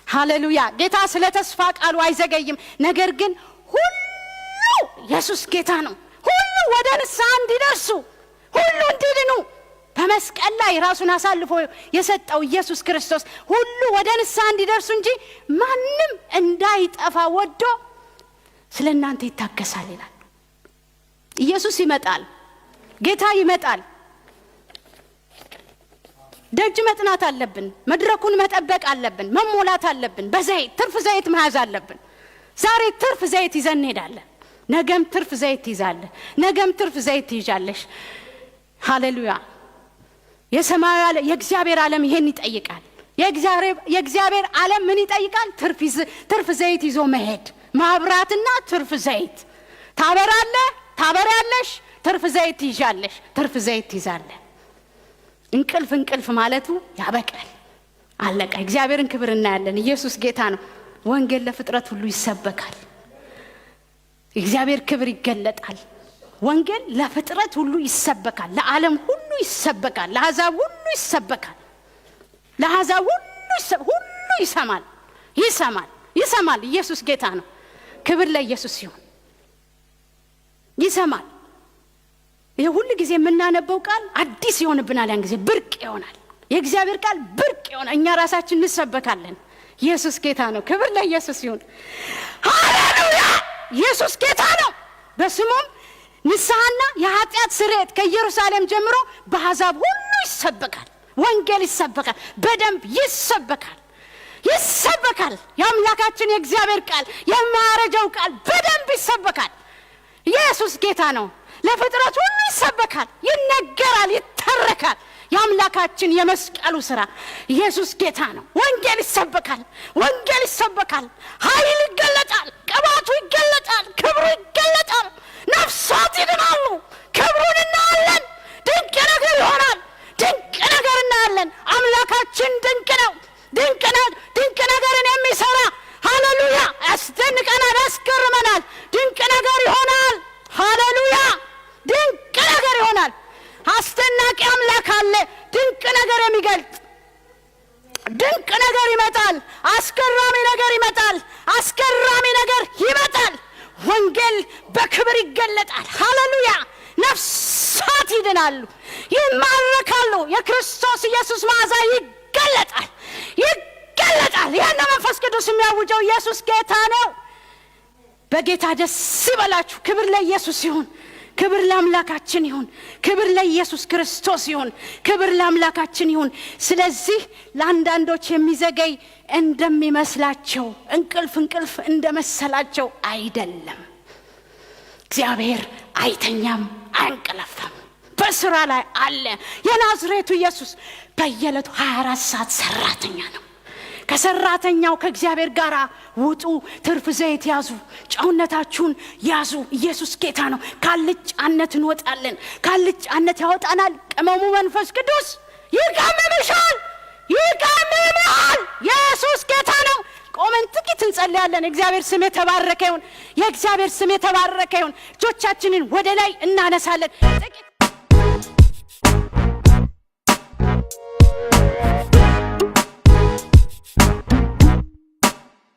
ሃሌሉያ! ጌታ ስለ ተስፋ ቃሉ አይዘገይም። ነገር ግን ሁሉ ኢየሱስ ጌታ ነው። ሁሉ ወደ ንስሐ እንዲደርሱ፣ ሁሉ እንዲድኑ በመስቀል ላይ ራሱን አሳልፎ የሰጠው ኢየሱስ ክርስቶስ ሁሉ ወደ ንስሐ እንዲደርሱ እንጂ ማንም እንዳይጠፋ ወዶ ስለናንተ ይታገሳል ይላል። ኢየሱስ ይመጣል። ጌታ ይመጣል። ደጅ መጥናት አለብን። መድረኩን መጠበቅ አለብን። መሞላት አለብን። በዘይት ትርፍ ዘይት መያዝ አለብን። ዛሬ ትርፍ ዘይት ይዘን እንሄዳለን። ነገም ትርፍ ዘይት ትይዛለህ። ነገም ትርፍ ዘይት ትይዣለሽ። ሃሌሉያ! የሰማያዊ ዓለም የእግዚአብሔር ዓለም ይሄን ይጠይቃል። የእግዚአብሔር ዓለም ምን ይጠይቃል? ትርፍ ዘይት ይዞ መሄድ፣ ማብራትና ትርፍ ዘይት። ታበራለህ፣ ታበራለሽ፣ ትርፍ ዘይት ትይዣለሽ፣ ትርፍ ዘይት ትይዛለህ። እንቅልፍ ማለቱ ያበቃል። አለቀ። እግዚአብሔርን ክብር እናያለን። ኢየሱስ ጌታ ነው። ወንጌል ለፍጥረት ሁሉ ይሰበካል። እግዚአብሔር ክብር ይገለጣል። ወንጌል ለፍጥረት ሁሉ ይሰበካል። ለዓለም ሁሉ ይሰበካል። ለአሕዛብ ሁሉ ይሰበካል። ለአሕዛብ ሁሉ ይሰማል። ኢየሱስ ጌታ ነው። ክብር ለኢየሱስ ይሁን። ይሰማል። ይሄ ሁሉ ጊዜ የምናነበው ቃል አዲስ ይሆንብናል። ያን ጊዜ ብርቅ ይሆናል። የእግዚአብሔር ቃል ብርቅ ይሆናል። እኛ ራሳችን እንሰበካለን። ኢየሱስ ጌታ ነው። ክብር ለኢየሱስ ይሁን። ሃሌሉያ! ኢየሱስ ጌታ ነው። በስሙም ንስሐና የኃጢአት ስርየት ከኢየሩሳሌም ጀምሮ በአሕዛብ ሁሉ ይሰበካል። ወንጌል ይሰበካል። በደንብ ይሰበካል። የአምላካችን የእግዚአብሔር ቃል የማያረጀው ቃል በደንብ ይሰበካል። ኢየሱስ ጌታ ነው። ለፍጥረት ሁሉ ይሰበካል፣ ይነገራል፣ ይተረካል። የአምላካችን የመስቀሉ ሥራ ኢየሱስ ጌታ ነው። ወንጌል ይሰበካል። ኃይል ይገለጣል። ቅባቱ ይገለጣል። ክብሩ ይገለጣል። ነፍሳት ይድናሉ። ክብሩን እናያለን። ድንቅ ነገር ይሆናል። ድንቅ ነገር እናያለን። አምላካችን ድንቅ ነው። ድንቅ ነገርን የሚሰራ ሃሌሉያ! ያስደንቀናል፣ ያስገርመናል። ድንቅ ነገር ይሆናል። ሃሌሉያ! ድንቅ ነገር ይሆናል። አስደናቂ አምላክ አለ። ድንቅ ነገር የሚገልጥ ድንቅ ነገር ይመጣል። አስገራሚ ነገር ይመጣል። ወንጌል በክብር ይገለጣል። ሃሌሉያ! ነፍሳት ይድናሉ፣ ይማረካሉ። የክርስቶስ ኢየሱስ መዓዛ ይገለጣል። ያን መንፈስ ቅዱስ የሚያውጀው ኢየሱስ ጌታ ነው። በጌታ ደስ ይበላችሁ። ክብር ለኢየሱስ ይሁን። ክብር ለአምላካችን ይሁን። ክብር ለኢየሱስ ክርስቶስ ይሁን። ክብር ለአምላካችን ይሁን። ስለዚህ ለአንዳንዶች የሚዘገይ እንደሚመስላቸው እንቅልፍ እንደመሰላቸው አይደለም። እግዚአብሔር አይተኛም፣ አይንቀላፋም፣ በስራ ላይ አለ። የናዝሬቱ ኢየሱስ በየዕለቱ 24 ሰዓት ሰራተኛ ነው። ከሰራተኛው ከእግዚአብሔር ጋር ውጡ፣ ትርፍ ዘይት ያዙ፣ ጨውነታችሁን ያዙ። ኢየሱስ ጌታ ነው። ካልጫነት እንወጣለን፣ ካልጫነት ያወጣናል። ቅመሙ መንፈስ ቅዱስ ይቀመምሻል፣ ይቀመማል። ኢየሱስ ጌታ ነው። ቆመን ጥቂት እንጸልያለን። እግዚአብሔር ስም የተባረከ ይሁን። የእግዚአብሔር ስም የተባረከ ይሁን። እጆቻችንን ወደ ላይ እናነሳለን። ጥቂት